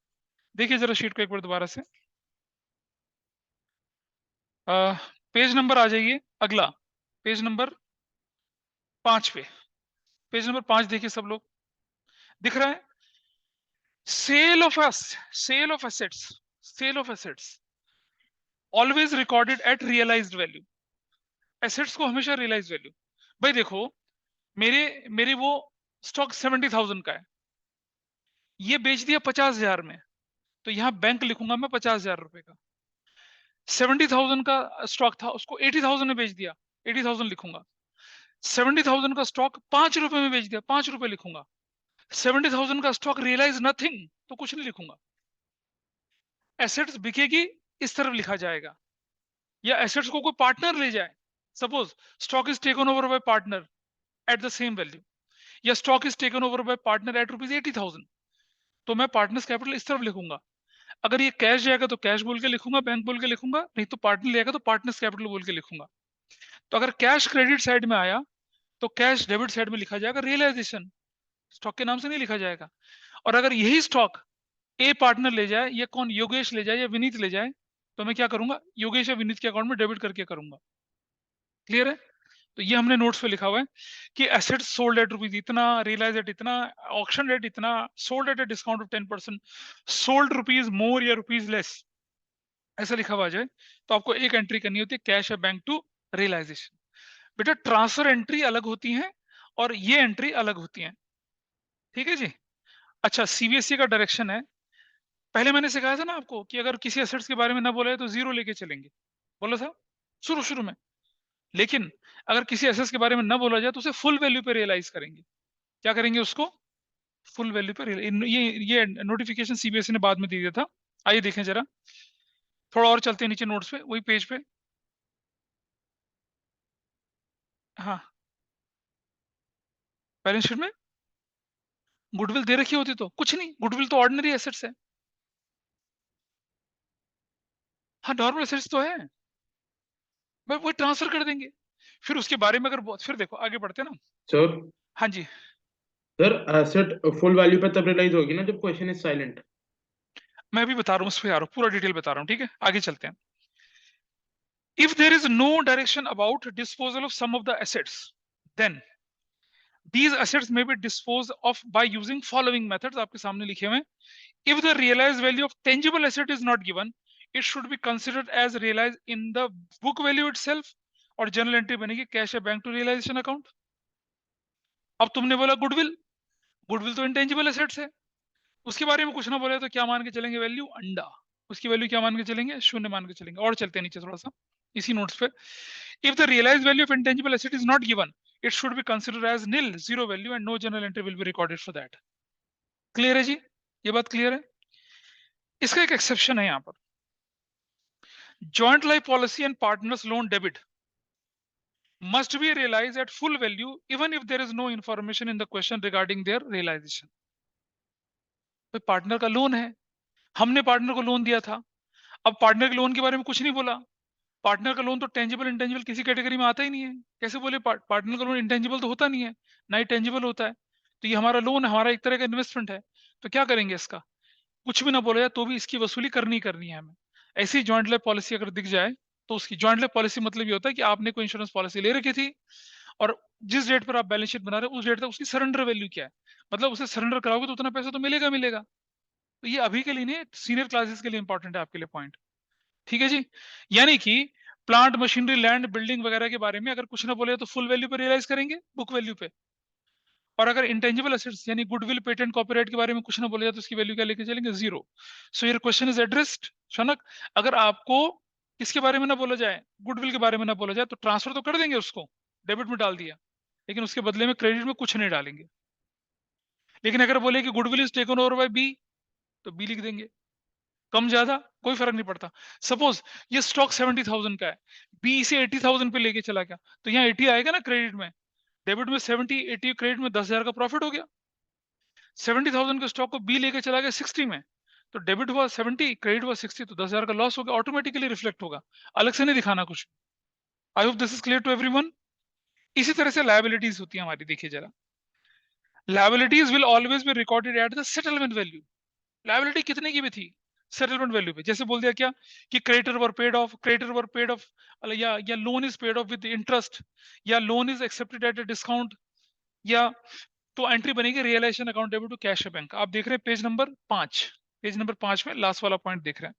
देखिए जरा शीट को एक बार दोबारा से। पेज नंबर आ जाइए अगला, पेज नंबर 5 पे। पेज नंबर 5 देखिए सब लोग, दिख रहा है? Sale of us, sale of assets, sale of assets always recorded at realised value. Assets को हमेशा रियलाइज वैल्यू। भाई देखो, मेरे मेरे वो स्टॉक 70,000 का है, ये बेच दिया 50,000 में, तो यहाँ बैंक लिखूंगा मैं 50,000 रुपए का। 70,000 का स्टॉक था, उसको 80,000 में बेच दिया, 80,000 लिखूंगा। 70,000 का स्टॉक 5 रुपए में बेच दिया, 5 रुपए लिखूंगा। 70,000 का स्टॉक रियलाइज नथिंग, तो कुछ नहीं लिखूंगा। एसेट्स बिकेगी, इस तरफ लिखा जाएगा। या एसेट्स को कोई पार्टनर ले जाए, suppose stock is taken over by partner at the same value, या stock is taken over by partner at ₹80,000, तो मैं पार्टनर्स कैपिटल इस तरफ लिखूंगा। अगर ये कैश जाएगा तो कैश बोल के लिखूंगा, बैंक बोल के लिखूंगा, नहीं तो पार्टनर लेगा तो पार्टनर्स कैपिटल बोल के लिखूंगा। तो अगर कैश क्रेडिट साइड में आया तो कैश डेबिट साइड में लिखा जाएगा रियलाइजेशन, स्टॉक के नाम से नहीं लिखा जाएगा। और अगर यही स्टॉक ए पार्टनर ले जाए, या कौन, योगेश ले जाए या विनीत ले जाए, तो मैं क्या करूंगा? योगेश या विनीत के अकाउंट में डेबिट करके करूंगा। क्लियर है? तो ये हमने नोट्स पे लिखा हुआ है कि एसेट सोल्ड एट रुपीज इतना, रियलाइज एट इतना, ऑक्शन रेट इतना, sold at a discount of 10%, sold rupees more या रुपीज लेस, ऐसा लिखा हुआ जाए, तो आपको एक एंट्री करनी होती है कैश या बैंक टू रियलाइजेशन। बेटा ट्रांसफर एंट्री अलग होती है और ये एंट्री अलग होती है। ठीक है जी। अच्छा, सीबीएसई का डायरेक्शन है, पहले मैंने सिखाया था ना आपको कि अगर किसी एसेट्स के बारे में ना बोले तो जीरो लेके चलेंगे। बोला था शुरू शुरू में। लेकिन अगर किसी एसेट के बारे में ना बोला जाए तो उसे फुल वैल्यू पे रियलाइज करेंगे। क्या करेंगे उसको? फुल वैल्यू पे ये नोटिफिकेशन सीबीएसई ने बाद में दे दिया था। आइए देखें जरा, थोड़ा और चलते हैं नीचे नोट्स पे, वही पेज पे। हाँ, बैलेंस शीट में गुडविल दे रखी होती तो कुछ नहीं, गुडविल तो ऑर्डिनरी एसेट्स है। हाँ, नॉर्मल एसेट्स तो है, बस वो ट्रांसफर कर देंगे। फिर उसके बारे में अगर फिर देखो आगे बढ़ते हैं ना। सर हाँ जी, सर एसेट फुल वैल्यू पे तब रियलाइज होगी ना जब क्वेश्चन इज साइलेंट। मैं अभी बता रहा हूँ, उस पर आ रहा हूँ, पूरा डिटेल बता रहा हूँ, ठीक है। आगे चलते हैं। If there is no direction about disposal of some of the assets, then these assets may be disposed of by using following methods, आपके सामने लिखे हुए हैं। If the realized value of tangible asset is not given, it should be considered as realized in the book value itself, और general entry बनेगी cash या bank to realisation account. अब तुमने बोला गुडविल, गुडविल तो इंटेंजिबल एसेट्स है, उसके बारे में कुछ ना बोले तो क्या मान के चलेंगे? वैल्यू अंडा। उसकी वैल्यू क्या मान के चलेंगे? शून्य मान के चलेंगे। और चलते हैं नीचे थोड़ा सा इसी नोट्स पे। If the realised value of intangible asset is not given, it should be considered as nil, zero value, and no journal entry will be recorded for that. Clear है जी? ये बात क्लियर है? इसका एक एक्सेप्शन है यहां पर, joint life policy and partners loan debit must be realized at full value even if there is no information in the question regarding their realization. तो पार्टनर का लोन है, हमने पार्टनर को लोन दिया था, अब पार्टनर के लोन के बारे में कुछ नहीं बोला। पार्टनर का लोन तो टेंजिबल इंटेंजिबल किसी कैटेगरी में आता ही नहीं है, कैसे बोले पार्टनर का लोन इंटेंजिबल तो होता नहीं है, ना ही टेंजिबल होता है। तो ये हमारा लोन है, हमारा एक तरह का इन्वेस्टमेंट है। तो क्या करेंगे इसका? कुछ भी ना बोला जाए तो भी इसकी वसूली करनी है हमें। ऐसी जॉइंट लाइफ पॉलिसी अगर दिख जाए तो उसकी जॉइंट लाइफ पॉलिसी मतलब ये होता है कि आपने कोई इंश्योरेंस पॉलिसी ले रखी थी और जिस डेट पर आप बैलेंस शीट बना रहे हो उस डेट तक उसकी सरेंडर वैल्यू क्या है, मतलब उसे सरेंडर कराओगे तो उतना पैसा तो मिलेगा मिलेगा। तो ये अभी के लिए नहीं, सीनियर क्लासेस के लिए इंपॉर्टेंट है आपके लिए पॉइंट, ठीक है जी। यानी कि प्लांट मशीनरी लैंड बिल्डिंग वगैरह के बारे में अगर कुछ ना बोले तो फुल वैल्यू पे रियलाइज करेंगे, बुक वैल्यू पे। और अगर इंटेंजिबल एसेट्स यानी गुडविल पेटेंट कॉपीराइट के बारे में कुछ ना बोले जाए तो उसकी वैल्यू क्या लेके चलेंगे? Zero. So your question is addressed Shanak. अगर आपको किसके बारे में ना बोला जाए, गुडविल के बारे में ना बोला जाए, तो ट्रांसफर तो कर देंगे उसको, डेबिट में डाल दिया, लेकिन उसके बदले में क्रेडिट में कुछ नहीं डालेंगे। लेकिन अगर बोले कि goodwill is taken over by B, तो बी लिख देंगे, कम ज्यादा कोई फर्क नहीं पड़ता। सपोज ये स्टॉक 70,000 का है, बी इसे 80,000 पे लेके चला गया, तो यहाँ 80 आएगा ना क्रेडिट में, डेबिट में 70, 80 क्रेडिट में 10,000 का प्रॉफिट हो गया। 70,000 के स्टॉक को बी लेके चला गया 60 में, तो डेबिट हुआ 70, क्रेडिट हुआ 60, तो 10,000 का लॉस हो गया, ऑटोमेटिकली रिफ्लेक्ट होगा, अलग से नहीं दिखाना कुछ। I hope this is clear to everyone. इसी तरह से लायबिलिटीज होती है हमारी, देखिए जरा। Liabilities will always be recorded at the settlement value. Liability कितने की भी थी? सेटलमेंट वैल्यू पे। जैसे बोल दिया क्या कि creditor were paid off, creditor were paid off, या loan is paid off with interest, या loan is accepted at a discount, या तो एंट्री बनेगी realisation account debit to cash bank. आप देख रहे हैं पेज नंबर 5, पेज नंबर 5 में लास्ट वाला पॉइंट देख रहे हैं।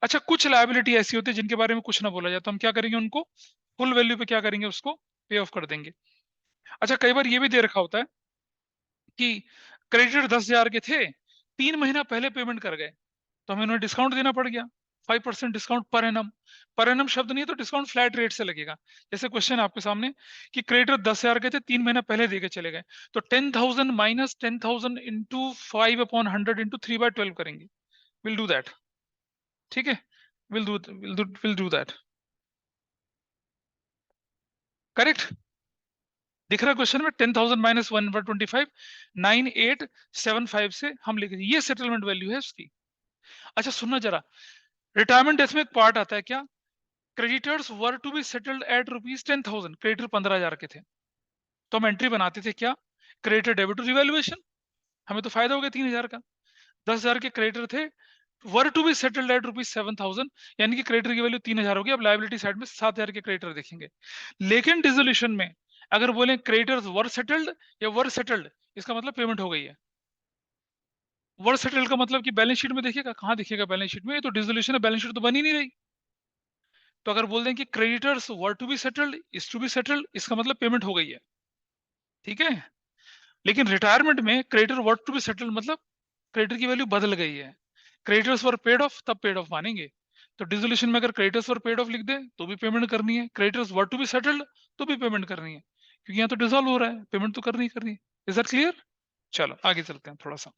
अच्छा, कुछ लायबिलिटी ऐसी होती है जिनके बारे में कुछ ना बोला जाए तो हम क्या करेंगे? उनको फुल वैल्यू पे क्या करेंगे? उसको पे ऑफ कर देंगे। अच्छा, कई बार ये भी दे रखा होता है कि क्रेडिटर 10,000 के थे, 3 महीना पहले पेमेंट कर गए, तो हमें उन्हें डिस्काउंट देना पड़ गया, 5% discount per annum. Per annum शब्द नहीं है तो डिस्काउंट फ्लैट रेट से लगेगा। जैसे क्वेश्चन आपके सामने कि क्रेडिटर 10,000 के थे, 3 महीना पहले देके चले गए, तो 10,000 माइनस 10,000 इंटू 5/100 इंटू 3/12 करेंगे। विल डू दैट, ठीक है, विल डू दैट, करेक्ट। दिख रहा है क्वेश्चन में 10,000 माइनस 1/25, 9875 से हम लिखेंगे, ये सेटलमेंट वैल्यू है उसकी। अच्छा सुनना जरा, रिटायरमेंट डेथ में एक पार्ट आता है क्या? Creditors were to be settled at ₹10,000, creditor 15,000 के थे, तो हम एंट्री बनाते थे क्या? क्रेडिटर डेबिट टू रिवैल्यूएशन, हमें तो फायदा हो गया 3,000 का। 10,000 के क्रेडिटर थे, वर टू बी सेटल्ड एट ₹7,000, यानी कि क्रेडिटर की वैल्यू 3,000 होगी। अब लायबिलिटी साइड में 7,000 के क्रेडिटर देखेंगे। लेकिन डिसोल्यूशन में अगर बोले क्रेडिटर्स वर सेटल्ड या वर सेटल्ड, इसका मतलब पेमेंट हो गई है। वर सेटल्ड का मतलब कि बैलेंस शीट में देखिएगा, कहाँ दिखेगा बैलेंस शीट में? ये तो डिसोल्यूशन है, बैलेंस शीट तो बनी नहीं रही। तो अगर बोल दें कि creditors were to be settled is to be settled, इसका मतलब पेमेंट हो गई है, ठीक है। लेकिन रिटायरमेंट में creditor were to be settled मतलब क्रेडिटर की वैल्यू बदल गई है, क्रेडिटर्स वर पेड ऑफ तब पेड ऑफ मानेंगे। तो डिसोल्यूशन में अगर क्रेडिटर्स वर पेड ऑफ लिख दे तो भी पेमेंट करनी है, creditors were to be settled तो भी पेमेंट करनी है, क्योंकि यहाँ तो डिसॉल्व हो रहा है, पेमेंट तो करनी ही करनी है। Is that clear? चलो आगे चलते हैं थोड़ा सा।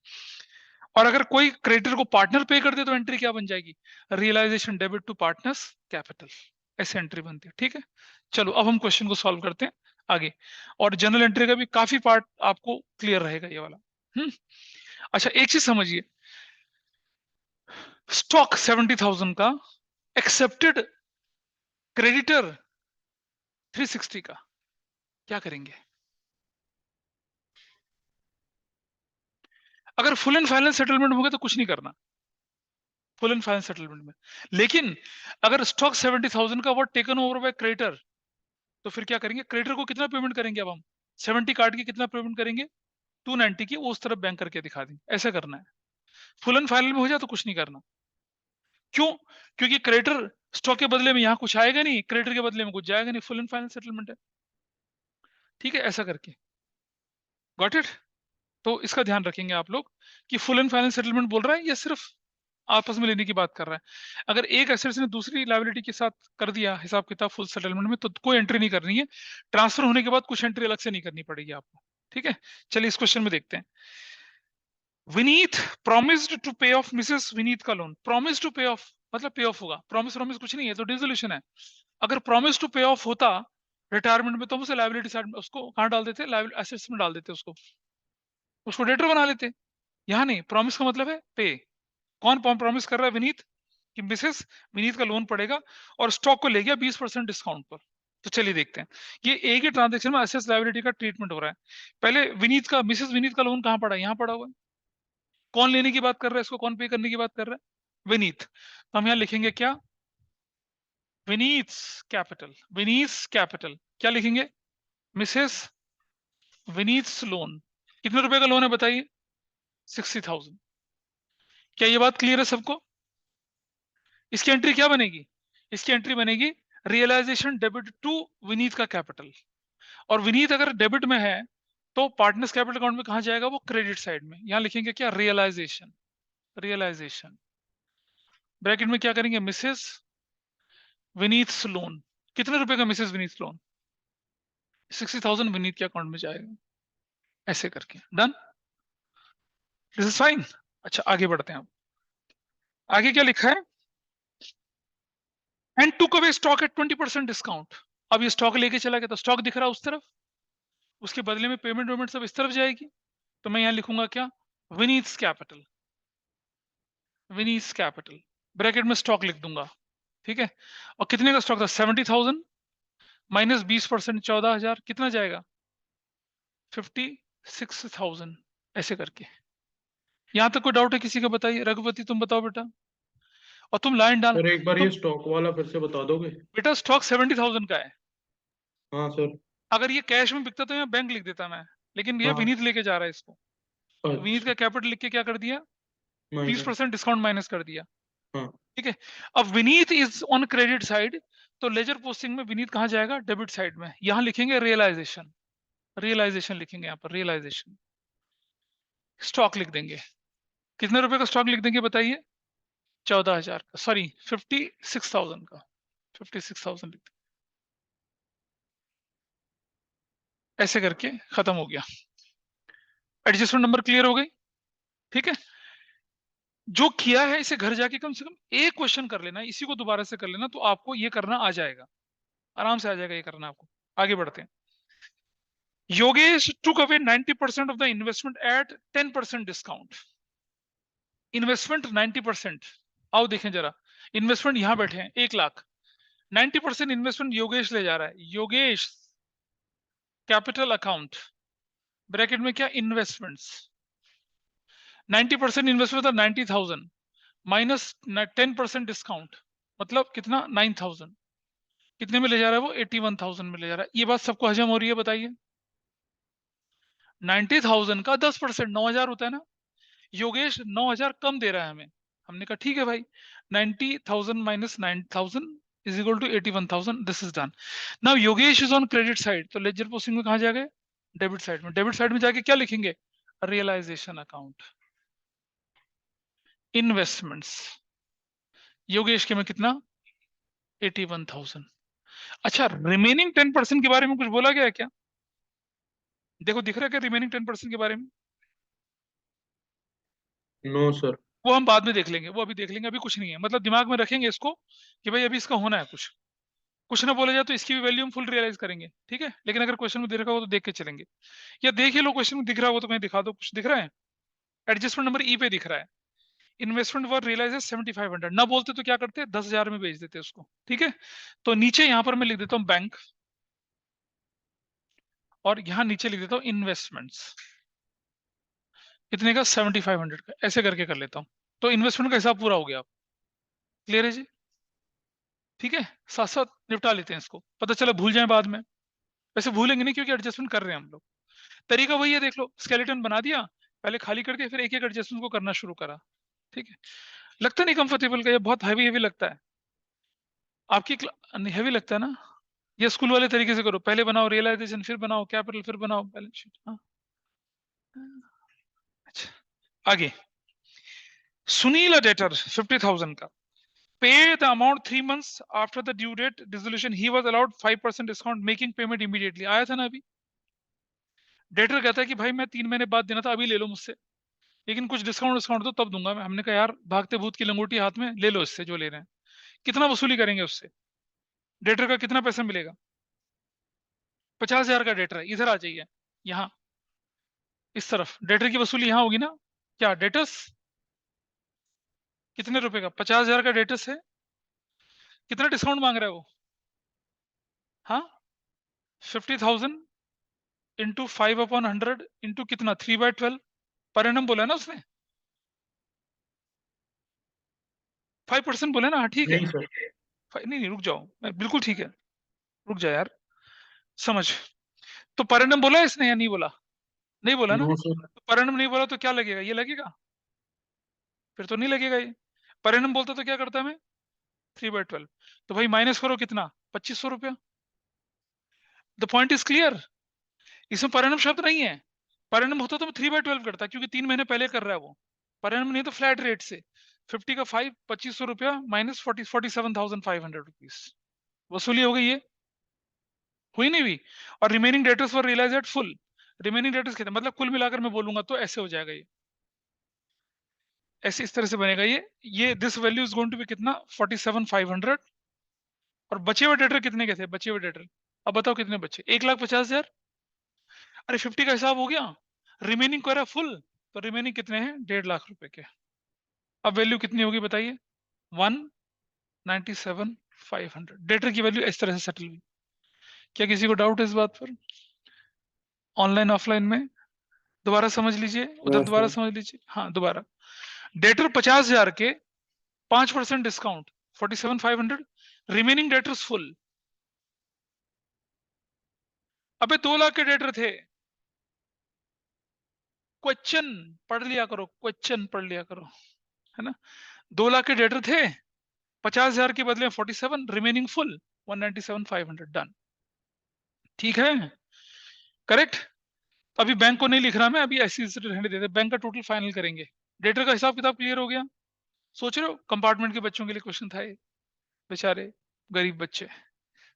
और अगर कोई क्रेडिटर को पार्टनर पे कर दे तो एंट्री क्या बन जाएगी? Realisation debit to partners capital, ऐसे एंट्री बनती है। ठीक है, चलो अब हम क्वेश्चन को सॉल्व करते हैं आगे, और जनरल एंट्री का भी काफी पार्ट आपको क्लियर रहेगा ये वाला। अच्छा एक चीज समझिए, स्टॉक 70,000 का, एक्सेप्टेड क्रेडिटर 360 का, क्या करेंगे? अगर फुल एंड फाइनल सेटलमेंट हो गया तो कुछ नहीं करना, फुल एंड फाइनल सेटलमेंट में। लेकिन अगर स्टॉक 70,000 का वो टेकन ओवर बाय क्रेडिटर, तो फिर क्या करेंगे? क्रेडिटर को कितना पेमेंट करेंगे? अब हम 70 काट के कितना पेमेंट करेंगे? 290 की, वो उस तरफ बैंक करके दिखा देंगे, ऐसा करना है। फुल एंड फाइनल में हो जाए तो कुछ नहीं करना। क्यों? क्योंकि क्रेडिटर स्टॉक के बदले में यहाँ कुछ आएगा नहीं, क्रेडिटर के बदले में कुछ जाएगा नहीं, फुल एंड फाइनल सेटलमेंट है। ठीक है, ऐसा करके, गॉट इट? तो इसका ध्यान रखेंगे आप लोग कि फुल एंड फाइनल सेटलमेंट बोल रहा है या सिर्फ आपस में लेने की बात कर रहा है। अगर एक एसेट्स ने दूसरी लायबिलिटी के साथ कर दिया हिसाब किताब फुल सेटलमेंट में, तो कोई एंट्री नहीं करनी है, ट्रांसफर होने के बाद कुछ एंट्री अलग से नहीं करनी पड़ेगी आपको। ठीक है, चलिए इस क्वेश्चन में देखते हैं। Vineet promised to pay of Mrs Vineet का loan. Promise to pay of मतलब पे ऑफ होगा, प्रॉमिस प्रॉमिस कुछ नहीं है, तो डिसोल्यूशन है। अगर प्रॉमिस टू पे ऑफ होता रिटायरमेंट में, तो हम उसे लायबिलिटी साइड में, उसको कहाँ डाल देते? एसेट्स में डाल देते, उसको डेटर बना लेते। यहाँ नहीं, प्रॉमिस का मतलब है पे। कौन प्रॉमिस कर रहा है? विनीत, कि मिसेस विनीत का लोन पड़ेगा, और स्टॉक को ले गया 20% डिस्काउंट पर। तो चलिए देखते हैं, ये एक ही ट्रांजेक्शन में एसेट्स लायबिलिटी का ट्रीटमेंट हो रहा है। पहले विनीत का, मिसेस विनीत का लोन कहाँ पड़ा है? यहाँ पड़ा हुआ है। कौन लेने की बात कर रहा है इसको? कौन पे करने की बात कर रहा है? विनीत। तो हम यहाँ लिखेंगे क्या? विनीत कैपिटल, विनीत कैपिटल क्या लिखेंगे? Mrs Vineet loan. कितने रुपए का लोन है बताइए? 60,000। क्या ये बात क्लियर है सबको? इसकी एंट्री क्या बनेगी? इसकी एंट्री बनेगी रियलाइजेशन डेबिट टू विनीत का कैपिटल। और विनीत अगर डेबिट में है तो पार्टनर्स कैपिटल अकाउंट में कहा जाएगा? वो क्रेडिट साइड में। यहां लिखेंगे क्या? रियलाइजेशन, रियलाइजेशन ब्रैकेट में क्या करेंगे? Mrs Vineet loan. कितने रुपए का मिसेस विनीत लोन? 60,000 विनीत के अकाउंट में जाएगा, ऐसे करके। Done, this is fine. अच्छा आगे बढ़ते हैं। अब आगे क्या लिखा है? And took away stock at 20% discount. अब ये स्टॉक लेके चला गया, तो स्टॉक दिख रहा है उस तरफ, उसके बदले में पेमेंट सब इस तरफ जाएगी। तो मैं यहां लिखूंगा क्या? Vineet capital, Vineet capital bracket में स्टॉक लिख दूंगा। ठीक है, और कितने का स्टॉक था? 70,000 माइनस 20%, 14,000, कितना जाएगा? 56,000, ऐसे करके। यहां तक कोई डाउट है किसी का? बताइए, रघुपति तुम बताओ बेटा। और तुम लाइन डाल, सर एक बार तुम ये स्टॉक वाला फिर से बता दोगे? बेटा स्टॉक 70,000 का है। हाँ सर। अगर ये कैश में बिकता तो यहाँ बैंक लिख देता मैं, लेकिन ये हाँ। विनीत लेके जा रहा है इसको, तो विनीत अच्छा। का कैपिटल लिख के क्या कर दिया? माइनस। 20% डिस्काउंट माइनस कर दिया। हाँ। ठीक है, अब Vineet is on credit side, तो लेजर पोस्टिंग में विनीत कहाँ जाएगा? डेबिट साइड में। यहां लिखेंगे रियलाइजेशन, रियलाइजेशन लिखेंगे यहाँ पर, रियलाइजेशन। स्टॉक लिख देंगे, कितने रुपए का स्टॉक लिख देंगे बताइए? 14,000 का, सॉरी 56,000 का, 56,000 लिख देंगे। ऐसे करके खत्म हो गया। एडजस्टमेंट नंबर क्लियर हो गई? ठीक है, जो किया है इसे घर जाके कम से कम एक क्वेश्चन कर लेना, इसी को दोबारा से कर लेना, तो आपको ये करना आ जाएगा, आराम से आ जाएगा ये करना आपको। आगे बढ़ते हैं। Yogesh took away 90% of the investment at 10% discount. Investment 90%। आओ देखें जरा, इन्वेस्टमेंट यहां बैठे हैं 1,00,000, 90% इन्वेस्टमेंट योगेश ले जा रहा है। योगेश कैपिटल अकाउंट ब्रैकेट में क्या? इन्वेस्टमेंट्स। 90% इन्वेस्टमेंट था 90,000 माइनस 10% डिस्काउंट, मतलब कितना? 9,000। कितने में ले जा रहा है वो? 81,000 में ले जा रहा है। ये बात सबको हजम हो रही है? बताइए। 90,000 का 10% 9,000 होता है ना। योगेश 9,000 कम दे रहा है हमें, हमने कहा ठीक है भाई, 90,000 minus 9,000 is equal to 81,000। This is done. Now Yogesh is on credit side, तो लेजर पोस्टिंग में कहा जाएगा? डेबिट साइड में। डेबिट साइड में जाके क्या लिखेंगे? रियलाइजेशन अकाउंट, इन्वेस्टमेंट्स, योगेश के में कितना 81,000। अच्छा, रिमेनिंग 10% के बारे में कुछ बोला गया है क्या? देखो दिख रहा है क्या रिमेनिंग 10% के बारे में? No sir. वो हम बाद में देख लेंगे, वो अभी देख लेंगे, अभी कुछ नहीं है। मतलब दिमाग में रखेंगे इसको कि भाई अभी इसका होना है कुछ, कुछ ना बोला जाए तो इसकी भी वैल्यू हम फुल रियलाइज करेंगे, ठीक है। लेकिन अगर क्वेश्चन में दिख रहा हो तो देख के चलेंगे, या देख ही लो, क्वेश्चन में दिख रहा हो तो कहीं दिखा दो, कुछ दिख रहा है। एडजस्टमेंट नंबर ई पे दिख रहा है, इन्वेस्टमेंट वर रियलाइज 7500, ना बोलते तो क्या करते, 10,000 में बेच देते उसको, ठीक है। तो नीचे यहाँ पर मैं लिख देता हूँ बैंक, और यहाँ नीचे लिख देता हूँ इन्वेस्टमेंट्स, कितने का 7500 का, ऐसे करके कर लेता हूँ। तो इन्वेस्टमेंट का हिसाब पूरा हो गया। क्लियर है जी? ठीक है, साथ साथ निपटा लेते हैं इसको, पता चला भूल जाए बाद में। वैसे भूलेंगे नहीं क्योंकि एडजस्टमेंट कर रहे हैं हम लोग। तरीका वही है, देख लो, स्केलेटन बना दिया, पहले खाली करके फिर एक एक एडजस्टमेंट को करना शुरू करा, ठीक है। लगता नहीं कंफर्टेबल का, ये बहुत हैवी हैवी लगता है आपकी, हैवी लगता है ना। ये स्कूल वाले तरीके से करो, पहले बनाओ रियलाइजेशन, फिर बनाओ कैपिटल, फिर बनाओ बैलेंस शीट। हाँ, अच्छा, आगे। सुनील डेटर 50,000 का, pay the amount 3 months after the due date dissolution, he was allowed 5% discount making payment immediately। आया था ना अभी। डेटर कहता है कि भाई मैं 3 महीने बाद देना था, अभी ले लो मुझसे, लेकिन कुछ डिस्काउंट तो तब दूंगा मैं। हमने कहा यार भागते भूत की लंगोटी हाथ में, ले लो इससे जो ले रहे हैं। कितना वसूली करेंगे उससे? डेटर का कितना पैसा मिलेगा? 50,000 का डेटर है, इधर आ जाइए, यहाँ इस तरफ डेटर की वसूली यहाँ होगी ना। क्या डेटर्स कितने रुपए का? 50,000 का डेटर्स है, कितना डिस्काउंट मांग रहा है वो? हाँ, 50,000 इंटू 5/100 इंटू कितना, 3/12 पर एनम बोला है ना उसने, 5% बोले ना। हाँ ठीक है, नहीं सर। नहीं नहीं रुक जाओ, बिल्कुल ठीक है, रुक जा यार, समझ। तो पर एनम बोला है इसने या नहीं बोला? नहीं बोला ना। No sir. तो पर एनम नहीं बोला तो क्या लगेगा, ये लगेगा? फिर तो नहीं लगेगा ये। पर एनम बोलता तो क्या करता मैं, 3/12। तो भाई माइनस करो कितना, 2,500 रुपया। The point is clear. इसमें पर एनम शब्द नहीं है। पर एनम होता तो मैं 3/12 करता, क्योंकि 3 महीने पहले कर रहा है वो। पर एनम नहीं तो फ्लैट रेट से 50 का 5, 2,500 रुपया माइनस 47,500 रुपीज वसूली हो गई, ये हुई नहीं हुई। और remaining debtors were realise at full. Remaining debtors कितने, मतलब कुल मिलाकर मैं बोलूंगा तो ऐसे हो जाएगा ये, ऐसे इस तरह से बनेगा ये this value is going to be कितना, 47,500। और बचे हुए डेटर कितने के थे, बचे हुए डेटर अब बताओ कितने बचे, 1,50,000। अरे 50 का हिसाब हो गया, रिमेनिंग को रहा फुल, तो रिमेनिंग कितने हैं, 1.5 लाख रुपए के। अब वैल्यू कितनी होगी बताइए, 197,500। डेटर की वैल्यू इस तरह से सेटल हुई। क्या किसी को डाउट है इस बात पर? ऑनलाइन ऑफलाइन में दोबारा समझ लीजिए, उधर नो दोबारा सर। समझ लीजिए, हाँ दोबारा। डेटर 50,000 के 5% डिस्काउंट 47,500, रिमेनिंग डेटर्स फुल। अबे 2 लाख के डेटर थे। क्वेश्चन पढ़ लिया करो, क्वेश्चन पढ़ लिया करो, है ना। 2 लाख के डेटर थे, 50,000 के बदले 47, रिमेनिंग फुल 197,500, डन। ठीक है, करेक्ट। अभी बैंक को नहीं लिख रहा मैं, अभी ऐसी रहने देते, बैंक का टोटल फाइनल करेंगे। डेटर का हिसाब किताब क्लियर हो गया। सोच रहे हो कंपार्टमेंट के बच्चों के लिए क्वेश्चन था ये, बेचारे गरीब बच्चे।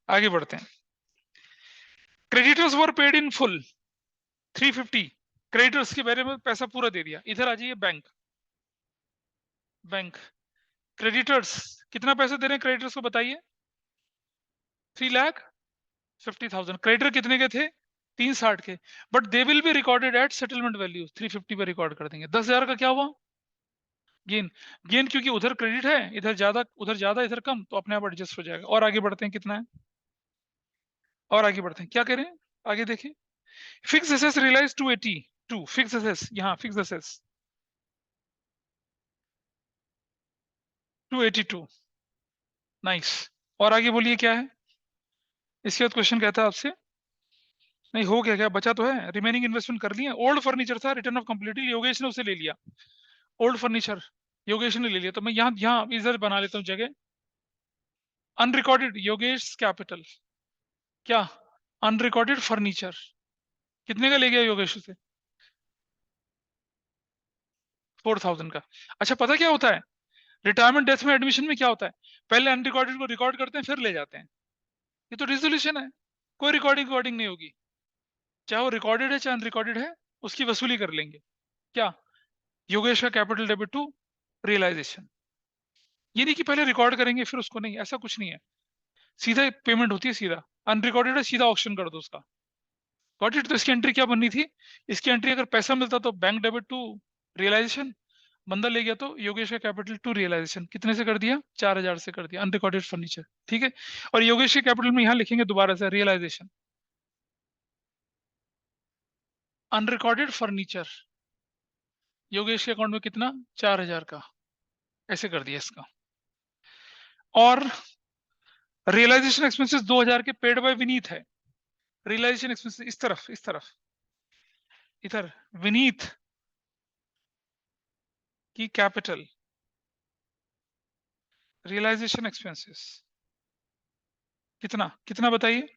आगे बढ़ते हैं। Creditors were paid in full 350। Creditors के बारे में पैसा पूरा दे दिया। इधर आ जाइए, बैंक, बैंक क्रेडिटर्स कितना पैसा दे रहे हैं क्रेडिटर्स को बताइए, 3,50,000। क्रेडिटर कितने के थे, 360 के। But they will be recorded eight settlement value, 350 पे रिकॉर्ड कर देंगे। 10,000 का क्या हुआ, गेन। गेन क्योंकि उधर क्रेडिट है, इधर ज्यादा, उधर ज्यादा इधर कम, तो अपने आप एडजस्ट हो जाएगा। और आगे बढ़ते हैं, कितना है, और आगे बढ़ते हैं, क्या कह रहे हैं आगे देखिए। Fix assess realise 282, fix assess, यहाँ फिक्स एसेस 282, नाइस। और आगे बोलिए क्या है। इसके बाद क्वेश्चन कहता है आपसे, नहीं हो गया, क्या बचा तो है, रिमेनिंग इन्वेस्टमेंट कर लिया। ओल्ड फर्नीचर था, रिटर्न ऑफ कंप्लीटली, योगेश ने उसे ले लिया। ओल्ड फर्नीचर योगेश ने ले लिया, तो मैं यहाँ यहाँ इधर बना लेता हूँ जगह, अनरिकॉर्डेड योगेश कैपिटल, क्या अनरिकॉर्डेड फर्नीचर, कितने का ले गया योगेश उसे, 4,000 का। अच्छा पता क्या होता है, रिटायरमेंट डेथ में एडमिशन में क्या होता है, पहले अनरिकॉर्डेड को रिकॉर्ड करते हैं फिर ले जाते हैं, ये तो रिजोल्यूशन है, कोई रिकॉर्डिंग नहीं होगी, चाहे वो रिकॉर्डेड है चाहे अनरिकॉर्डेड है, उसकी वसूली कर लेंगे। क्या, योगेश का कैपिटल डेबिट टू रियलाइजेशन, ये नहीं कि पहले रिकॉर्ड करेंगे फिर उसको, नहीं, ऐसा कुछ नहीं है, सीधा पेमेंट होती है, सीधा अनरिकॉर्डेड है सीधा ऑप्शन कर दो उसका। Got it. तो इसकी एंट्री क्या बननी थी, इसकी एंट्री अगर पैसा मिलता तो बैंक डेबिट टू रियलाइजेशन, बंदा ले गया तो योगेश का कैपिटल टू रियलाइजेशन, कितने से कर दिया, 4000 से कर दिया, अनरिकॉर्डेड फर्नीचर, ठीक है। और योगेश के कैपिटल में यहां लिखेंगे दोबारा से रियलाइजेशन, अनरिकॉर्डेड फर्नीचर, योगेश के अकाउंट में कितना, 4000 का, ऐसे कर दिया इसका। और रियलाइजेशन एक्सपेंसेस 2000 के पेड बाय विनीत है, रियलाइजेशन एक्सपेंसेस इस तरफ इधर विनीत की कैपिटल, रियलाइजेशन एक्सपेंसेस कितना कितना बताइए,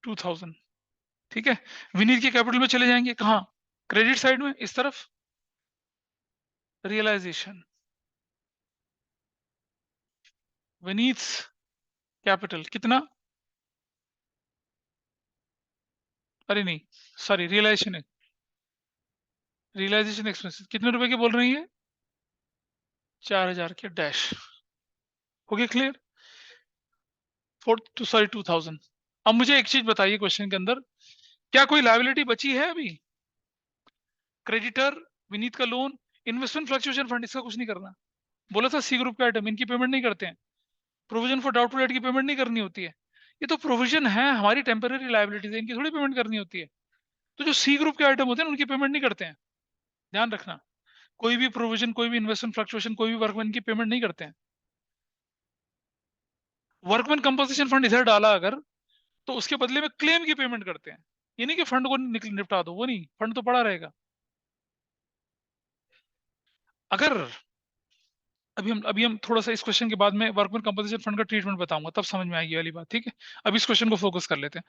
2000, ठीक है। विनीत के कैपिटल में चले जाएंगे कहाँ, क्रेडिट साइड में इस तरफ, रियलाइजेशन, विनीत कैपिटल कितना, अरे नहीं सॉरी, रियलाइजेशन एक्सपेंसेस कितने रुपए के बोल रही है, 4000 के डैश, हो गया क्लियर, 2000। अब मुझे एक चीज बताइए क्वेश्चन के अंदर, क्या कोई लायबिलिटी बची है अभी, क्रेडिटर, विनीत का लोन, इन्वेस्टमेंट फ्लक्चुएशन फंड, इसका कुछ नहीं करना, बोला था सी ग्रुप का आइटम, इनकी पेमेंट नहीं करते हैं, प्रोविजन फॉर डाउटफुल डेट की पेमेंट नहीं करनी होती है, ये तो प्रोविजन है हमारी टेम्पररी लायबिलिटीज है, इनकी थोड़ी पेमेंट करनी होती है। तो जो सी ग्रुप के आइटम होते हैं उनकी पेमेंट नहीं करते हैं, ध्यान रखना, कोई भी प्रोविजन, कोई भी इन्वेस्टमेंट फ्लक्चुएशन, कोई भी वर्कमैन की पेमेंट नहीं करते हैं। वर्कमैन कंपनसेशन फंड इधर डाला अगर, तो उसके बदले में क्लेम की पेमेंट करते हैं, ये नहीं कि फंड को निपटा दो, वो नहीं, फंड तो पड़ा रहेगा। अगर अभी हम थोड़ा सा इस क्वेश्चन के बाद में वर्कमैन कंपनसेशन फंड का ट्रीटमेंट बताऊंगा, तब समझ में आएगी वाली बात, ठीक है। अब इस क्वेश्चन को फोकस कर लेते हैं,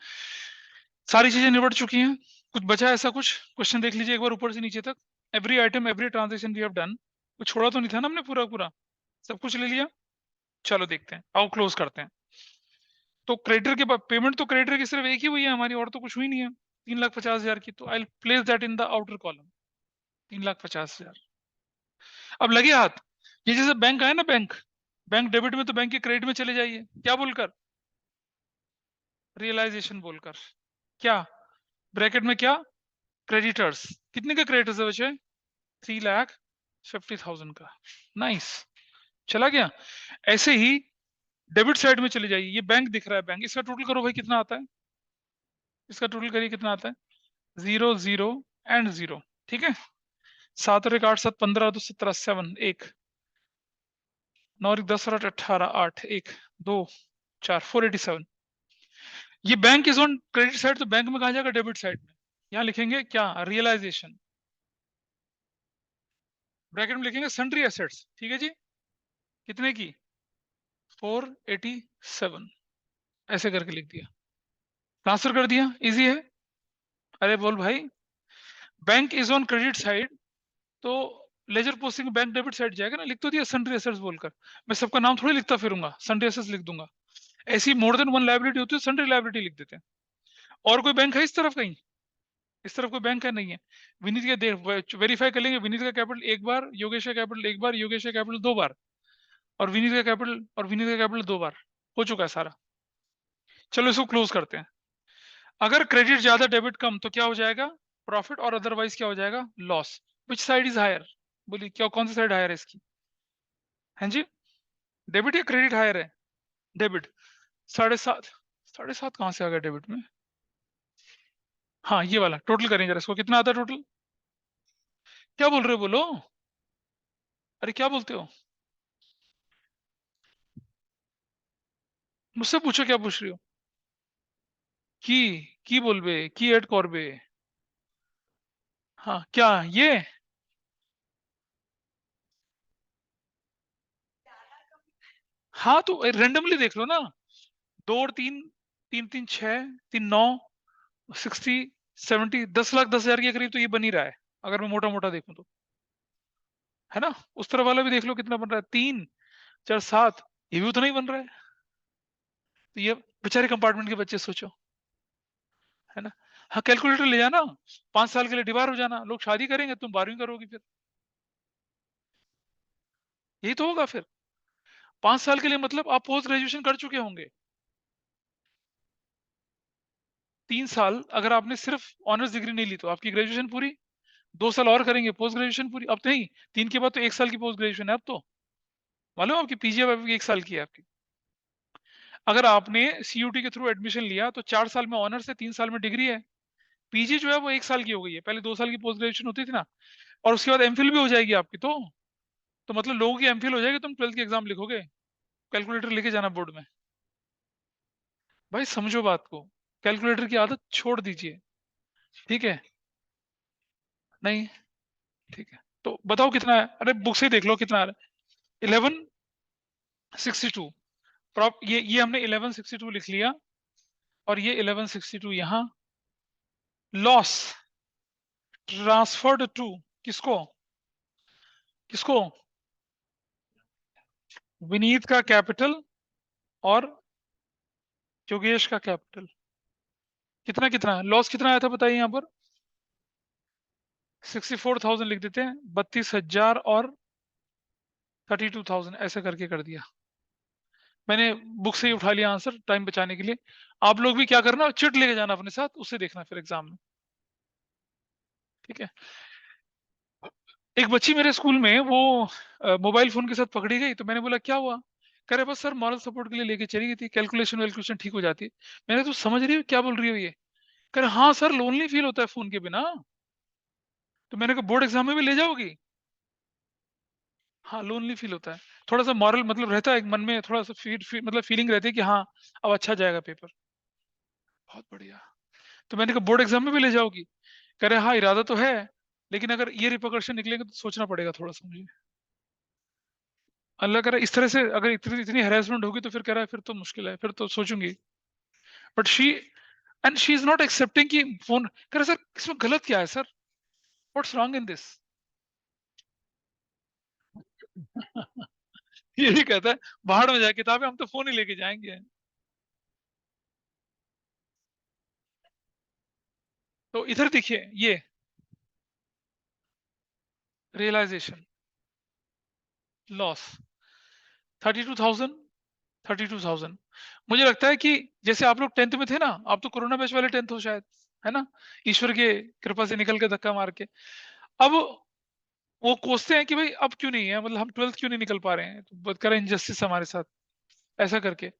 सारी चीजें निपट चुकी हैं, कुछ बचा है ऐसा कुछ, क्वेश्चन देख लीजिए एक बार ऊपर से नीचे तक, every item every transaction we have done, कुछ छोड़ा तो नहीं था ना हमने, पूरा पूरा सब कुछ ले लिया। चलो देखते हैं, आओ क्लोज करते हैं। तो क्रेडिटर के पेमेंट तो क्रेडिटर की सिर्फ एक ही हुई है हमारी, और तो कुछ हुई नहीं है, 3,50,000 की, तो I place that in the outer column, 3,50,000। अब लगे हाथ, ये जैसे बैंक आए ना, बैंक बैंक डेबिट में तो बैंक के क्रेडिट में चले जाइए, क्या बोलकर, रियलाइजेशन बोलकर, क्या ब्रैकेट में क्या, क्रेडिटर्स, कितने का क्रेडिटर्स है बच्चे, 3,50,000 का, नाइस, चला गया। ऐसे ही डेबिट साइड में चले जाइए, ये बैंक दिख रहा है, बैंक, इसका टोटल करो भाई कितना आता है, इसका टोटल करिए कितना आता है, 0 0 एंड 0, ठीक है। 7 और 1 8 7 15 2 17 7 1 9 और 10 और 8 18 8 1 2 4 487। ये bank is on credit side, तो बैंक में कहा जाएगा, डेबिट साइड में, यहाँ लिखेंगे क्या, रियलाइजेशन, ब्रैकेट में लिखेंगे सन्ड्री एसेट्स, ठीक है जी, कितने की, 487, ऐसे करके लिख दिया, ट्रांसफर कर दिया, इजी है। अरे बोल भाई, bank is on credit side, तो ledger posting bank debit side जाएगा ना, लिख तो दिया सन्ड्री एसेट्स बोलकर, मैं सबका नाम थोड़ी लिखता फिरूंगा, सन्ड्री एसेट्स लिख दूंगा, ऐसी मोर देन वन लायबिलिटी होती है सन्ड्री लायबिलिटी लिख देते हैं। और कोई बैंक है इस तरफ कहीं, इस तरफ कोई बैंक है नहीं है। विनीत के देख वेरीफाई कर लेंगे, विनीत का कैपिटल एक बार, योगेश का कैपिटल एक बार, योगेश का कैपिटल 2 बार, और विनीत का कैपिटल 2 बार, हो चुका है सारा। चलो इसको क्लोज करते हैं। अगर क्रेडिट ज्यादा डेबिट कम तो क्या हो जाएगा, प्रॉफिट, और अदरवाइज क्या हो जाएगा, loss. Which side is higher, बोलिए क्या, कौन सी साइड हायर है इसकी, हाँ जी, डेबिट या क्रेडिट हायर है, डेबिट, 7.5, 7.5 कहां से आ गया डेबिट में, हाँ ये वाला, टोटल करेंगे जरा इसको, कितना आता है टोटल, क्या बोल रहे हो बोलो, अरे क्या बोलते हो, मुझसे पूछो क्या पूछ रही हो, की की बोलबे, की ऐड करबे, हाँ क्या ये, हाँ तो रेंडमली देख लो ना, 2 और 3, 3 3 6 3 9 60 70, 10,10,000 के करीब तो ये बन ही रहा है, अगर मैं मोटा मोटा देखूं तो। है ना। उस तरफ वाला भी देख लो कितना बन रहा है, 3 4 7, ये भी उतना ही बन रहा है। तो ये बेचारे कंपार्टमेंट के बच्चे सोचो, है ना। हाँ कैलकुलेटर ले जाना, 5 साल के लिए डिवाइड हो जाना, लोग शादी करेंगे, तुम 12वीं करोगी, फिर यही तो होगा फिर। 5 साल के लिए मतलब आप पोस्ट ग्रेजुएशन कर चुके होंगे। 3 साल अगर आपने सिर्फ ऑनर्स डिग्री नहीं ली तो आपकी ग्रेजुएशन पूरी। 2 साल और करेंगे पोस्ट ग्रेजुएशन पूरी। अब तो नहीं, 3 के बाद तो 1 साल की पोस्ट ग्रेजुएशन है अब तो। मालूम है आपकी पीजी अब आपकी 1 साल की है आपकी। अगर आपने सीयूटी के थ्रू एडमिशन लिया तो 4 साल में ऑनर्स है, 3 साल में डिग्री है। पीजी जो है वो 1 साल की हो गई है, पहले 2 साल की पोस्ट ग्रेजुएशन होती थी ना। और उसके बाद एमफिल भी हो जाएगी आपकी तो मतलब लोगों की एमफिल हो जाएगी, तुम 12th की एग्जाम लिखोगे, कैलकुलेटर लेके जाना बोर्ड में। भाई समझो बात को, कैलकुलेटर की आदत छोड़ दीजिए, ठीक है। नहीं, ठीक है, तो बताओ कितना है, अरे बुक से ही देख लो कितना आ रहा है। 1162 प्रॉप, ये हमने 1162 लिख लिया, और ये 1162 यहाँ। लॉस ट्रांसफर्ड टू किसको, किसको, विनीत का कैपिटल और योगेश का कैपिटल। कितना कितना लॉस कितना आया था बताइए यहाँ पर। 64,000 लिख देते हैं, 32,000 और 32,000 ऐसे करके कर दिया। मैंने बुक से ही उठा लिया आंसर टाइम बचाने के लिए। आप लोग भी क्या करना, चिट लेके जाना अपने साथ, उससे देखना फिर एग्जाम में, ठीक है। एक बच्ची मेरे स्कूल में वो मोबाइल फोन के साथ पकड़ी गई, तो मैंने बोला क्या हुआ। कह रहे बस सर मॉरल सपोर्ट के लिए लेके चली गई थी, कैलकुलेशन वैलकुलेशन ठीक हो जाती। मैंने तो समझ रही हो क्या बोल रही हो ये। कह रहे हाँ सर लोनली फील होता है फोन के बिना। तो मैंने कहा बोर्ड एग्जाम में भी ले जाओगी। हाँ लोनली फील होता है, थोड़ा सा मॉरल मतलब रहता है एक मन में, थोड़ा सा मतलब फीलिंग रहती है कि हाँ अब अच्छा जाएगा पेपर। बहुत बढ़िया। तो मैंने कहा बोर्ड एग्जाम में भी ले जाओगी। कह रहे हाँ इरादा तो है, लेकिन अगर ये रिपरकशन निकलेंगे तो सोचना पड़ेगा थोड़ा सा मुझे। अल्लाह करे इस तरह से अगर इतनी इतनी हैरेसमेंट होगी तो फिर कह रहा है फिर तो मुश्किल है, फिर तो सोचूंगी। But she is not accepting कि फोन। कह रहा सर इसमें गलत क्या है sir, what's wrong in this. यही कहता है बाहर में जाए किताबें, हम तो फोन ही लेके जाएंगे। तो इधर देखिए ये रियलाइजेशन लॉस 32,000 32,000। मुझे लगता है कि जैसे आप लोग 10th में थे ना, आप तो कोरोना बैच वाले 10th हो शायद, है ना, ईश्वर के कृपा से निकल के धक्का मार के। अब वो कोसते हैं कि भाई अब क्यों नहीं है, मतलब हम 12th क्यों नहीं निकल पा रहे हैं, तो बहुत करा इनजस्टिस हमारे साथ ऐसा करके।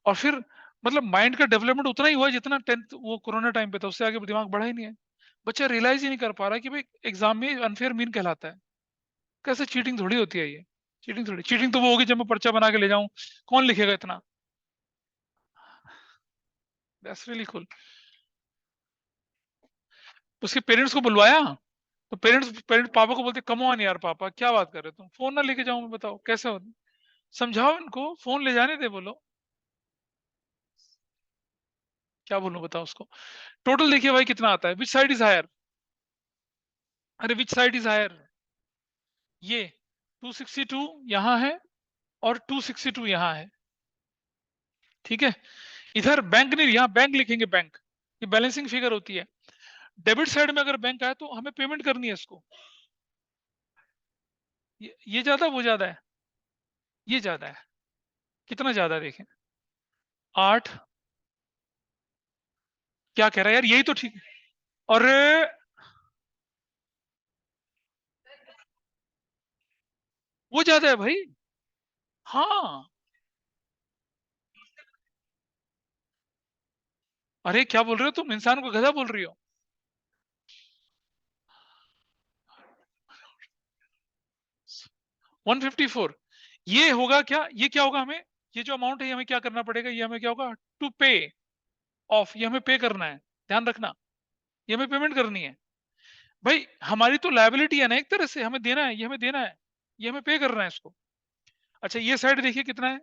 और फिर मतलब माइंड का डेवलपमेंट उतना ही हुआ है जितना 10th वो कोरोना टाइम पे था, उससे आगे दिमाग बढ़ा ही नहीं है। बच्चा रियलाइज ही नहीं कर पा रहा कि भाई एग्जाम में अनफेयर मीन कहलाता है। कैसे चीटिंग थोड़ी होती है ये, चीटिंग थोड़ी, चीटिंग तो वो होगी जब मैं पर्चा बना के ले जाऊं, कौन लिखेगा इतना। That's really cool. उसके पेरेंट्स को बुलवाया, तो पेरेंट्स पापा को बोलते कम ऑन यार पापा क्या बात कर रहे हो तुम, फोन ना लेके जाऊं मैं, बताओ कैसे हो। समझाओ इनको, फोन ले जाने दे बोलो। क्या बोलूं बताओ उसको। टोटल देखिए भाई कितना आता है, विच साइड इज हायर। अरे विच साइड इज हायर, ये 262 यहाँ है और 262 यहाँ है, ठीक है। इधर बैंक नहीं, यहाँ बैंक लिखेंगे बैंक, ये बैलेंसिंग फिगर होती है। डेबिट साइड में अगर बैंक आए तो हमें पेमेंट करनी है इसको। ये ज्यादा वो ज्यादा है, ये ज्यादा है। कितना ज्यादा है देखें, 8। क्या कह रहा है यार, यही तो ठीक है। अरे वो ज्यादा है भाई। हाँ, अरे क्या बोल रहे हो तुम, इंसान को गधा बोल रही हो। 154, ये होगा क्या, ये क्या होगा हमें, ये जो अमाउंट है ये हमें क्या करना पड़ेगा, ये हमें क्या होगा, टू पे ऑफ, ये हमें पे करना है, ध्यान रखना, ये हमें पेमेंट करनी है। भाई हमारी तो लायबिलिटी है ना एक तरह से, हमें देना है, ये हमें देना है, ये हमें पे करना है इसको। अच्छा ये साइड देखिए कितना है,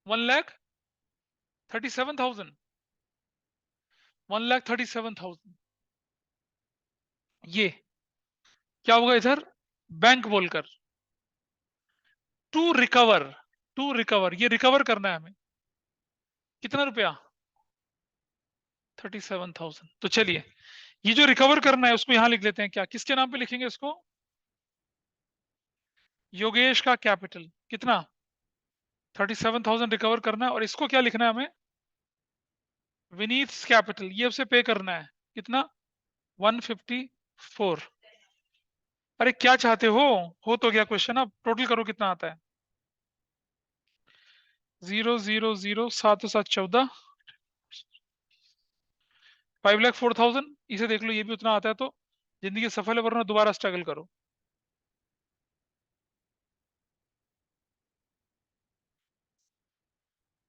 1,37,000, 1,37,000। ये क्या होगा इधर, बैंक बोलकर, टू रिकवर, ये रिकवर करना है हमें, कितना रुपया, 37,000। तो चलिए ये जो रिकवर करना है उसको यहां लिख लेते हैं, क्या किसके नाम पे लिखेंगे इसको, योगेश का कैपिटल, कितना 37,000 रिकवर करना है, और इसको क्या लिखना है हमें, विनीत कैपिटल, ये उसे पे करना है, कितना 154। अरे क्या चाहते हो तो गया क्वेश्चन, अब टोटल करो कितना आता है, 000 7 7 14, 5,04,000, इसे देख लो, ये भी उतना आता है तो जिंदगी सफल है, वरना दोबारा स्ट्रगल करो।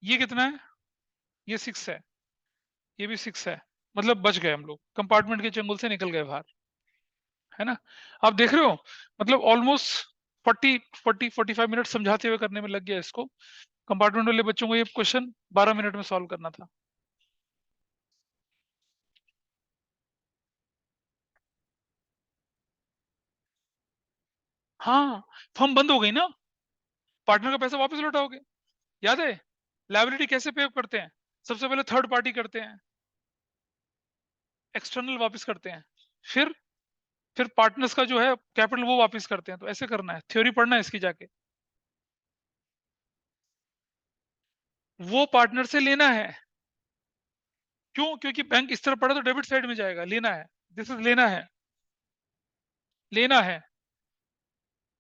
ये कितना है, ये 6 है, ये भी 6 है, मतलब बच गए हम लोग, कंपार्टमेंट के चंगुल से निकल गए बाहर, है ना। आप देख रहे हो, मतलब ऑलमोस्ट 45 मिनट समझाते हुए करने में लग गया इसको। कंपार्टमेंट वाले बच्चों को ये क्वेश्चन 12 मिनट में सॉल्व करना था। हाँ, फर्म बंद हो गई ना, पार्टनर का पैसा वापस लौटाओगे, याद है, लायबिलिटी कैसे पे करते हैं, सबसे पहले थर्ड पार्टी करते हैं, एक्सटर्नल वापस करते हैं, फिर पार्टनर्स का जो है कैपिटल वो वापस करते हैं, तो ऐसे करना है, थ्योरी पढ़ना है इसकी जाके, वो पार्टनर से लेना है, क्यों, क्योंकि बैंक इस तरफ पड़ा तो डेबिट साइड में जाएगा, लेना है, दिस इज लेना है, लेना है,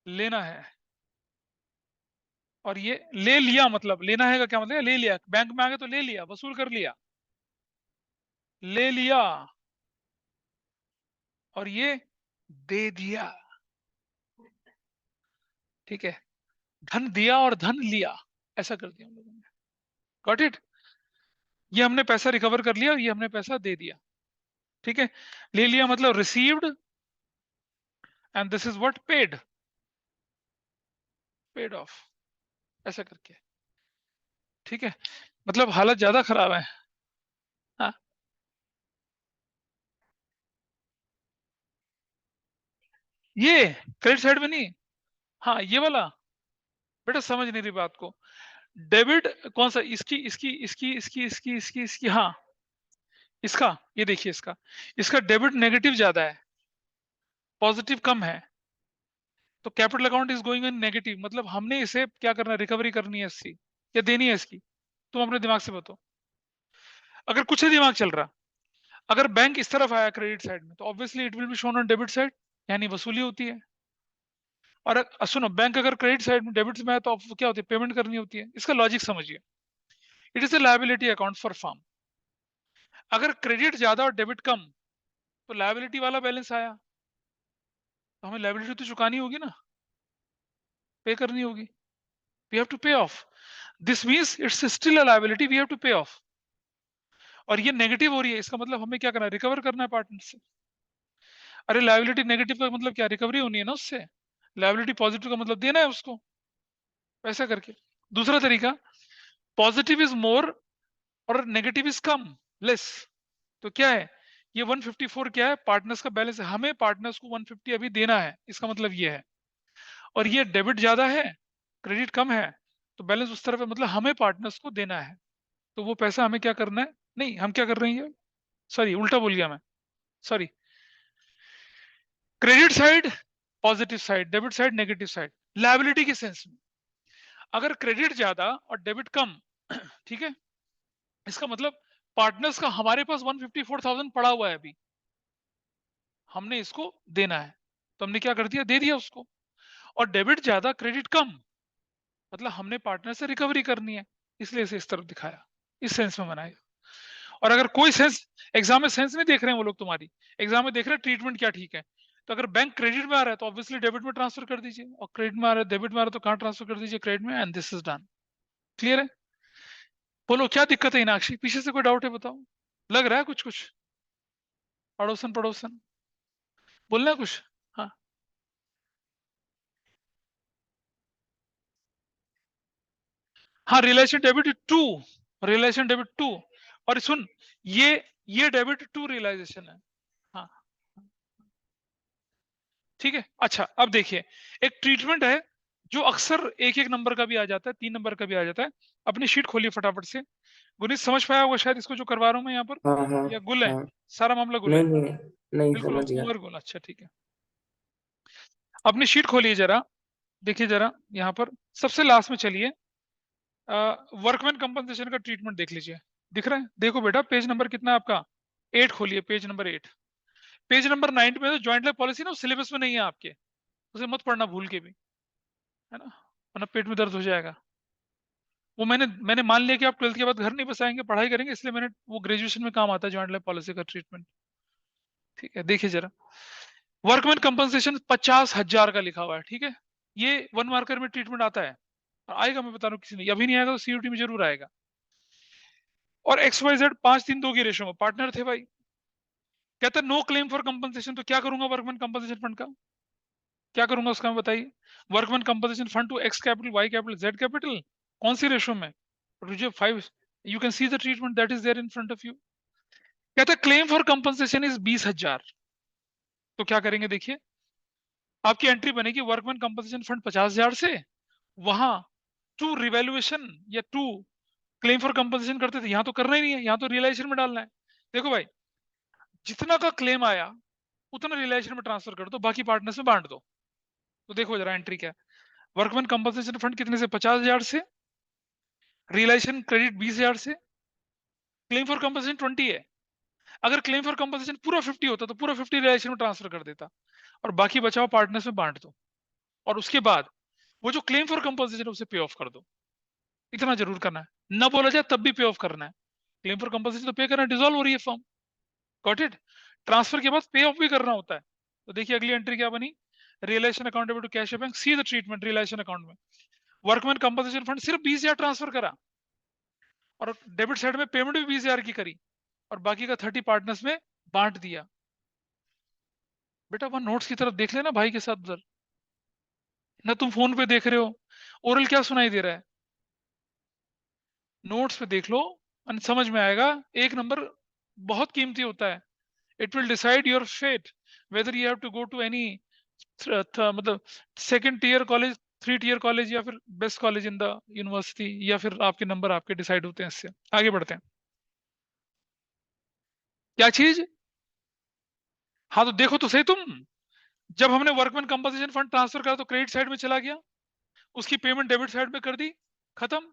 लेना है, और ये ले लिया, मतलब लेना है का क्या मतलब है, ले लिया, बैंक में आ गया तो ले लिया, वसूल कर लिया, ले लिया, और ये दे दिया, ठीक है, धन दिया और धन लिया, ऐसा कर दिया हम लोगों ने, गॉट इट। ये हमने पैसा रिकवर कर लिया और ये हमने पैसा दे दिया, ठीक है, ले लिया मतलब received, and this is what paid, paid of, ऐसा करके, ठीक है, मतलब हालत ज्यादा खराब है। हाँ, ये क्रेडिट साइड में नहीं, हाँ ये वाला, बेटा समझ नहीं रही बात को, डेबिट कौन सा, इसकी इसकी इसकी इसकी इसकी इसकी इसकी, हाँ इसका, ये देखिए इसका, इसका डेबिट नेगेटिव ज्यादा है, पॉजिटिव कम है, तो capital account is going in negative, मतलब हमने इसे क्या करना है, रिकवरी करनी है इसकी, या देनी है इसकी, तुम अपने दिमाग से बताओ, अगर कुछ ही दिमाग चल रहा, अगर बैंक इस तरफ आया क्रेडिट साइड में, तो obviously it will be shown on debit side, यानी वसूली होती है, और सुनो, बैंक अगर क्रेडिट साइड में डेबिट में है तो क्या होती है, पेमेंट करनी होती है, इसका लॉजिक समझिए, it is A liability account for firm, अगर क्रेडिट ज्यादा और डेबिट कम, तो लायबिलिटी वाला बैलेंस आया, तो हमें लायबिलिटी तो चुकानी होगी ना, पे करनी होगी, we have to pay off, this means it's still a liability, we have to pay off, और ये नेगेटिव हो रही है, इसका मतलब हमें क्या करना है, रिकवर करना है पार्टनर से। अरे लायबिलिटी नेगेटिव का मतलब क्या, रिकवरी होनी है ना उससे, लायबिलिटी पॉजिटिव का मतलब देना है उसको, वैसा करके। दूसरा तरीका, पॉजिटिव इज मोर और नेगेटिव इज कम, लेस, तो क्या है, ये 154 क्या है, पार्टनर्स का बैलेंस है, हमें पार्टनर्स को 150 अभी देना है, इसका मतलब ये है, और ये डेबिट ज्यादा है, क्रेडिट कम है, तो बैलेंस उस तरफ है, मतलब हमें पार्टनर्स को देना है, तो वो पैसा हमें क्या करना है, नहीं हम क्या कर रहे हैं, सॉरी उल्टा बोल गया मैं, sorry, credit side positive side, debit side negative side, liability के सेंस में, अगर क्रेडिट ज्यादा और डेबिट कम, ठीक है, इसका मतलब पार्टनर्स का हमारे पास 154,000 पड़ा हुआ है अभी, हमने इसको देना है, तो हमने क्या कर दिया, दे दिया उसको, और डेबिट ज्यादा क्रेडिट कम, मतलब हमने पार्टनर से रिकवरी करनी है, इसलिए इसे इस तरफ दिखाया, इस सेंस में बनाया। और अगर कोई सेंस, एग्जाम में सेंस नहीं देख रहे हैं वो लोग तुम्हारी, एग्जाम में देख रहे हैं ट्रीटमेंट क्या ठीक है, तो अगर बैंक क्रेडिट में आ रहा है तो ऑब्वियसली डेबिट में ट्रांसफर कर दीजिए, और क्रेडिट में आ रहा है, डेबिट में आ रहा है तो कहाँ ट्रांसफर कर दीजिए, क्रेडिट में, and this is done. Clear है, बोलो क्या दिक्कत है इनाक्षी, पीछे से कोई डाउट है बताओ, लग रहा है कुछ कुछ, पड़ोसन पड़ोसन बोलना है कुछ, हाँ हाँ, relation debit to, relation debit to, और सुन, ये ये डेबिट टू रियलाइजेशन है, हाँ ठीक है। अच्छा अब देखिए, एक ट्रीटमेंट है जो अक्सर एक एक नंबर का भी आ जाता है, 3 नंबर का भी आ जाता है। अपनी शीट खोलिए फटाफट से। गुनीत समझ पाया होगा शायद इसको जो करवा रहा हूं मैं यहाँ पर, हाँ हाँ या गुल है? हाँ। सारा मामला गुल नहीं है? नहीं नहीं, बिल्कुल समझ गया। ओवर गुल। अच्छा ठीक है, अपनी शीट खोलिए जरा, देखिए जरा यहाँ पर सबसे लास्ट में चलिए, वर्कमैन कंपनसेशन का ट्रीटमेंट देख लीजिए। दिख रहा है? देखो बेटा, पेज नंबर कितना है आपका? 8 खोलिए, पेज नंबर 8। पेज नंबर 9 में तो ज्वाइंट लाइफ पॉलिसी ना, वो सिलेबस में नहीं है आपके, उसे मत पढ़ना भूल के भी, है ना, वरना पेट में दर्द हो जाएगा। वो मैंने मान लिया कि आप 12th के बाद घर नहीं बस आएंगे, पढ़ाई करेंगे, इसलिए मैंने वो ग्रेजुएशन में काम आता है ज्वाइंट लाइफ पॉलिसी का ट्रीटमेंट। ठीक है, देखिए जरा, वर्कमैन कंपनसेशन 50,000 का लिखा हुआ है। ठीक है, ये 1 मार्कर में ट्रीटमेंट आता है, और आएगा, मैं बता रहा हूँ, किसी ने अभी नहीं आएगा तो सीयूटी में जरूर आएगा। और XYZ 5-3-2 की रेशो में पार्टनर थे भाई। कहता है नो क्लेम फॉर कंपनसेशन, तो क्या करूंगा वर्कमैन कंपनसेशन फंड का? क्या करूंगा उसका, बताइए। Workman compensation fund to X capital, Y capital, Z capital, कौन सी रेशो में? रुझे 5, you can see the treatment that is there in front of you. कहता है क्लेम फॉर कंपनसेशन इज 20,000, तो क्या करेंगे देखिए, आपकी एंट्री बनेगी वर्कमैन कंपनसेशन फंड 50,000 से, वहां टू रिवैल्यूएशन या टू क्लेम फॉर कंपनसेशन करते थे, यहां तो करना ही नहीं है, यहां तो रियलाइजेशन में डालना है। देखो भाई, जितना का क्लेम आया उतना रियलाइजेशन में ट्रांसफर कर दो, बाकी पार्टनर्स में बांट दो। तो देखो जरा एंट्री क्या है, वर्कमैन कंपनसेशन फंड कितने से? 50,000 से, रियलाइजेशन क्रेडिट 20,000 से, क्लेम फॉर कंपनसेशन 20 है। अगर क्लेम फॉर कंपनसेशन पूरा 50 होता तो पूरा 50 रियलाइजेशन में ट्रांसफर कर देता, और बाकी बचाओ पार्टनर्स में बांट दो, और उसके बाद वो जो क्लेम फॉर कंपनसेशन है उसे पे ऑफ कर दो। इतना जरूर करना है, ना बोला जाए तब भी पे ऑफ करना है। क्लेम फॉर कंपनसेशन तो पे करना है, डिसॉल्व हो रही है फर्म, गॉट इट। ट्रांसफर के बाद पे ऑफ भी करना होता है। तो देखिए अगली एंट्री क्या बनी, realisation accountable to cash bank, see the treatment realisation account में। वर्कमैन कंपनसेशन फंड सिर्फ 20,000 ट्रांसफर करा, और डेबिट साइड में पेमेंट भी 20,000 की करी, और बाकी का 30 पार्टनर्स में बांट दिया। बेटा वहां नोट्स की तरफ देख लेना भाई के साथ उधर, ना तुम फोन पे देख रहे हो, ओरल क्या सुनाई दे रहा है, नोट्स पे देख लो, और समझ में आएगा। एक नंबर बहुत कीमती होता है, it will decide your fate, whether you have to go to any मतलब 2nd tier college, 3 tier college, या फिर best college in the university, या फिर आपके नंबर आपके डिसाइड होते हैं इससे। आगे बढ़ते हैं, क्या चीज? हाँ तो देखो तो सही तुम, जब हमने वर्कमैन कंपनसेशन फंड ट्रांसफर करा तो क्रेडिट साइड में चला गया, उसकी पेमेंट डेबिट साइड में कर दी, खत्म।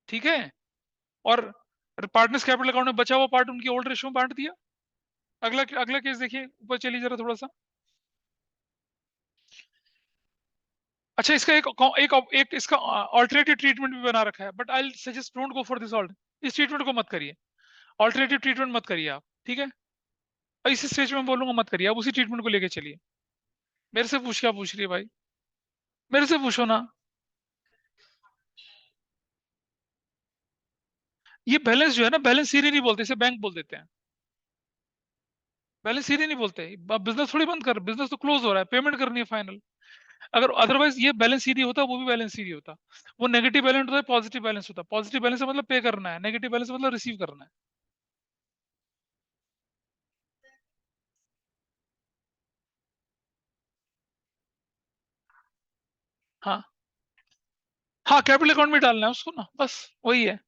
ठीक है, और पार्टनर्स कैपिटल अकाउंट में बचा हुआ पार्ट उनकी ओल्ड रेशो में बांट दिया। अगला अगला केस देखिए, ऊपर चलिए जरा थोड़ा सा। अच्छा, इसका एक इसका ऑल्टरनेटिव ट्रीटमेंट भी बना रखा है, but I suggest don't go for this alt, इस ट्रीटमेंट को मत करिए, ऑल्टरनेटिव ट्रीटमेंट मत करिए आप। ठीक है, और इस स्टेज में बोलूंगा मत करिए, आप उसी ट्रीटमेंट को लेके चलिए। मेरे से पूछ, क्या पूछ रही है भाई, मेरे से पूछो ना। ये बैलेंस जो है ना, बैलेंस सीरी नहीं बोलते, इसे बैंक बोल देते हैं। बैलेंस सीरी नहीं बोलते, बिजनेस थोड़ी बंद कर, बिजनेस तो क्लोज हो रहा है, पेमेंट करनी है फाइनल। अगर अदरवाइज ये बैलेंस सीरी होता, वो भी बैलेंस सीरी होता। वो नेगेटिव बैलेंस होता है, पॉजिटिव बैलेंस होता है। पॉजिटिव बैलेंस मतलब पे करना है, नेगेटिव बैलेंस मतलब रिसीव करना है। हाँ हाँ, कैपिटल अकाउंट में डालना है उसको ना, बस वही है।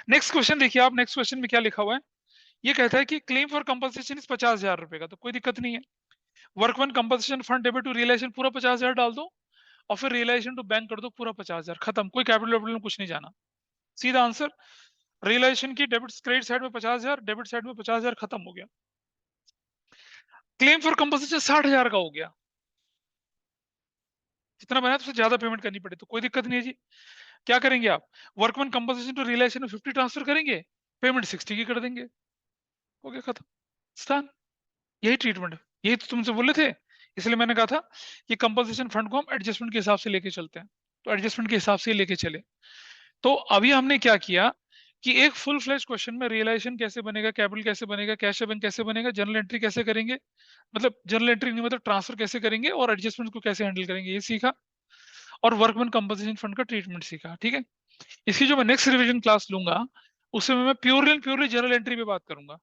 नेक्स्ट क्वेश्चन देखिए आप, नेक्स्ट क्वेश्चन में क्या लिखा हुआ है, ये कहता है कि क्लेम फॉर कंपनसेशन इस 50,000 रुपए का, तो कोई दिक्कत नहीं है। Workman compensation fund debit to realisation पूरा 50,000 डाल दो, और फिर रियलाइजेशन टू बैंक कर दो पूरा 50,000, खत्म। कोई कैपिटल में कुछ नहीं जाना, सीधा आंसर। रियलाइजेशन की डेबिट क्रेडिट साइड में 50,000, डेबिट साइड में 50,000, खत्म हो गया। क्लेम फॉर कंपनसेशन 60,000 का हो गया, जितना बना तो ज्यादा पेमेंट करनी पड़े, तो कोई दिक्कत नहीं है जी। क्या करेंगे आप, वर्कमैन कंपनसेशन टू रियलाइजेशन में 50 ट्रांसफर करेंगे, पेमेंट 60 की कर देंगे, हो गया खत्म, स्थान। यही ट्रीटमेंट है, यही तो तुमसे बोले थे, इसलिए मैंने कहा था कि कंपनसेशन फंड को हम एडजस्टमेंट के हिसाब से लेके चलते हैं, तो एडजस्टमेंट के हिसाब से ही लेके चले। तो अभी हमने क्या किया कि एक फुल फ्लैश क्वेश्चन में रियलाइजेशन कैसे बनेगा, कैपिटल कैसे बनेगा, कैश बैंक कैसे बनेगा, जनरल एंट्री कैसे करेंगे, मतलब जनरल एंट्री नहीं मतलब ट्रांसफर कैसे करेंगे, और एडजस्टमेंट को कैसे हैंडल करेंगे, ये सीखा। और वर्कमैन कंपनसेशन फंड का ट्रीटमेंट सीखा। ठीक है, इसकी जो मैं नेक्स्ट रिवीजन क्लास लूंगा, उसमें मैं प्योरली जनरल एंट्री पे बात करूंगा।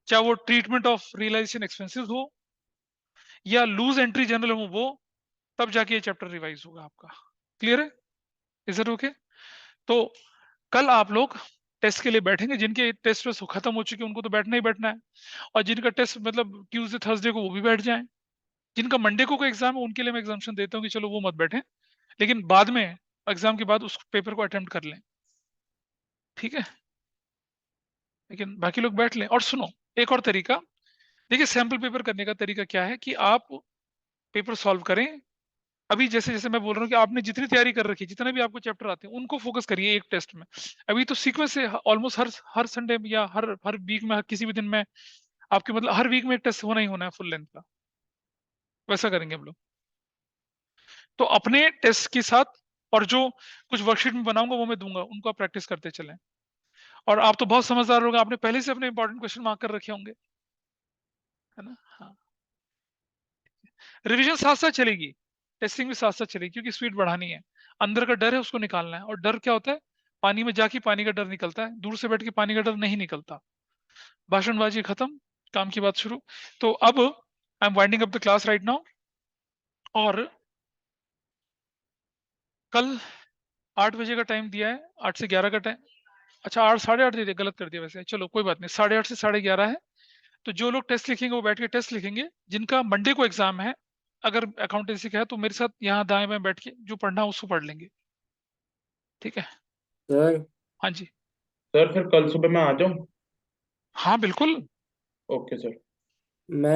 चाहे वो ट्रीटमेंट ऑफ रियलाइजेशन एक्सपेंसेस हो या लूज एंट्री जनरल हो, वो तब जाके ये चैप्टर रिवाइज होगा आपका। क्लियर है? Is it okay? तो कल आप लोग टेस्ट के लिए बैठेंगे, जिनके टेस्ट वेस्ट खत्म हो चुके हैं उनको तो बैठना ही बैठना है, और जिनका टेस्ट मतलब ट्यूसडे थर्सडे को वो भी बैठ जाएं। जिनका मंडे को कोई एग्जाम है उनके लिए मैं एग्जामेशन देता हूँ कि चलो वो मत बैठे, लेकिन बाद में एग्जाम के बाद उस पेपर को अटेम्प्ट कर लें, ठीक है? लेकिन बाकी लोग बैठ लें। और सुनो, एक और तरीका, देखिए सैंपल पेपर करने का तरीका क्या है कि आप पेपर सॉल्व करें। अभी जैसे जैसे मैं बोल रहा हूँ कि आपने जितनी तैयारी कर रखी है, जितने भी आपको चैप्टर आते हैं उनको फोकस करिए एक टेस्ट में। अभी तो सीक्वेंस से ऑलमोस्ट हर संडे या हर वीक में, किसी भी दिन में आपके मतलब हर वीक में एक टेस्ट होना ही होना है फुल लेंथ का। वैसा करेंगे हम लोग। तो अपने टेस्ट के साथ और जो कुछ वर्कशीट में बनाऊंगा वो मैं दूंगा, उनको आप प्रैक्टिस करते चलें। और आप तो बहुत समझदार लोग, आपने पहले से अपने इंपॉर्टेंट क्वेश्चन मार्क कर रखे होंगे, है ना? हाँ, रिवीजन साथ साथ चलेगी, टेस्टिंग भी साथ साथ चलेगी, क्योंकि स्पीड बढ़ानी है। अंदर का डर है उसको निकालना है, और डर क्या होता है? पानी में जाके पानी का डर निकलता है, दूर से बैठ के पानी का डर नहीं निकलता। भाषणबाजी खत्म, काम की बात शुरू। तो अब I am winding up the class right now. और कल 8 बजे का टाइम दिया है, 8 से 11 का टाइम। अच्छा, 8 8:30 दे दिया, गलत कर दिया वैसे, चलो कोई बात नहीं, 8:30 से 11:30 है। तो जो लोग टेस्ट लिखेंगे वो बैठ के टेस्ट लिखेंगे, जिनका मंडे को एग्जाम है, अगर अकाउंटेंसी का है तो मेरे साथ यहाँ दाएं बाएं बैठ के जो पढ़ना है उसको पढ़ लेंगे, ठीक है? सर। हाँ जी। सर फिर कल सुबह मैं आ जाऊँ? हाँ बिल्कुल। Okay sir. मैं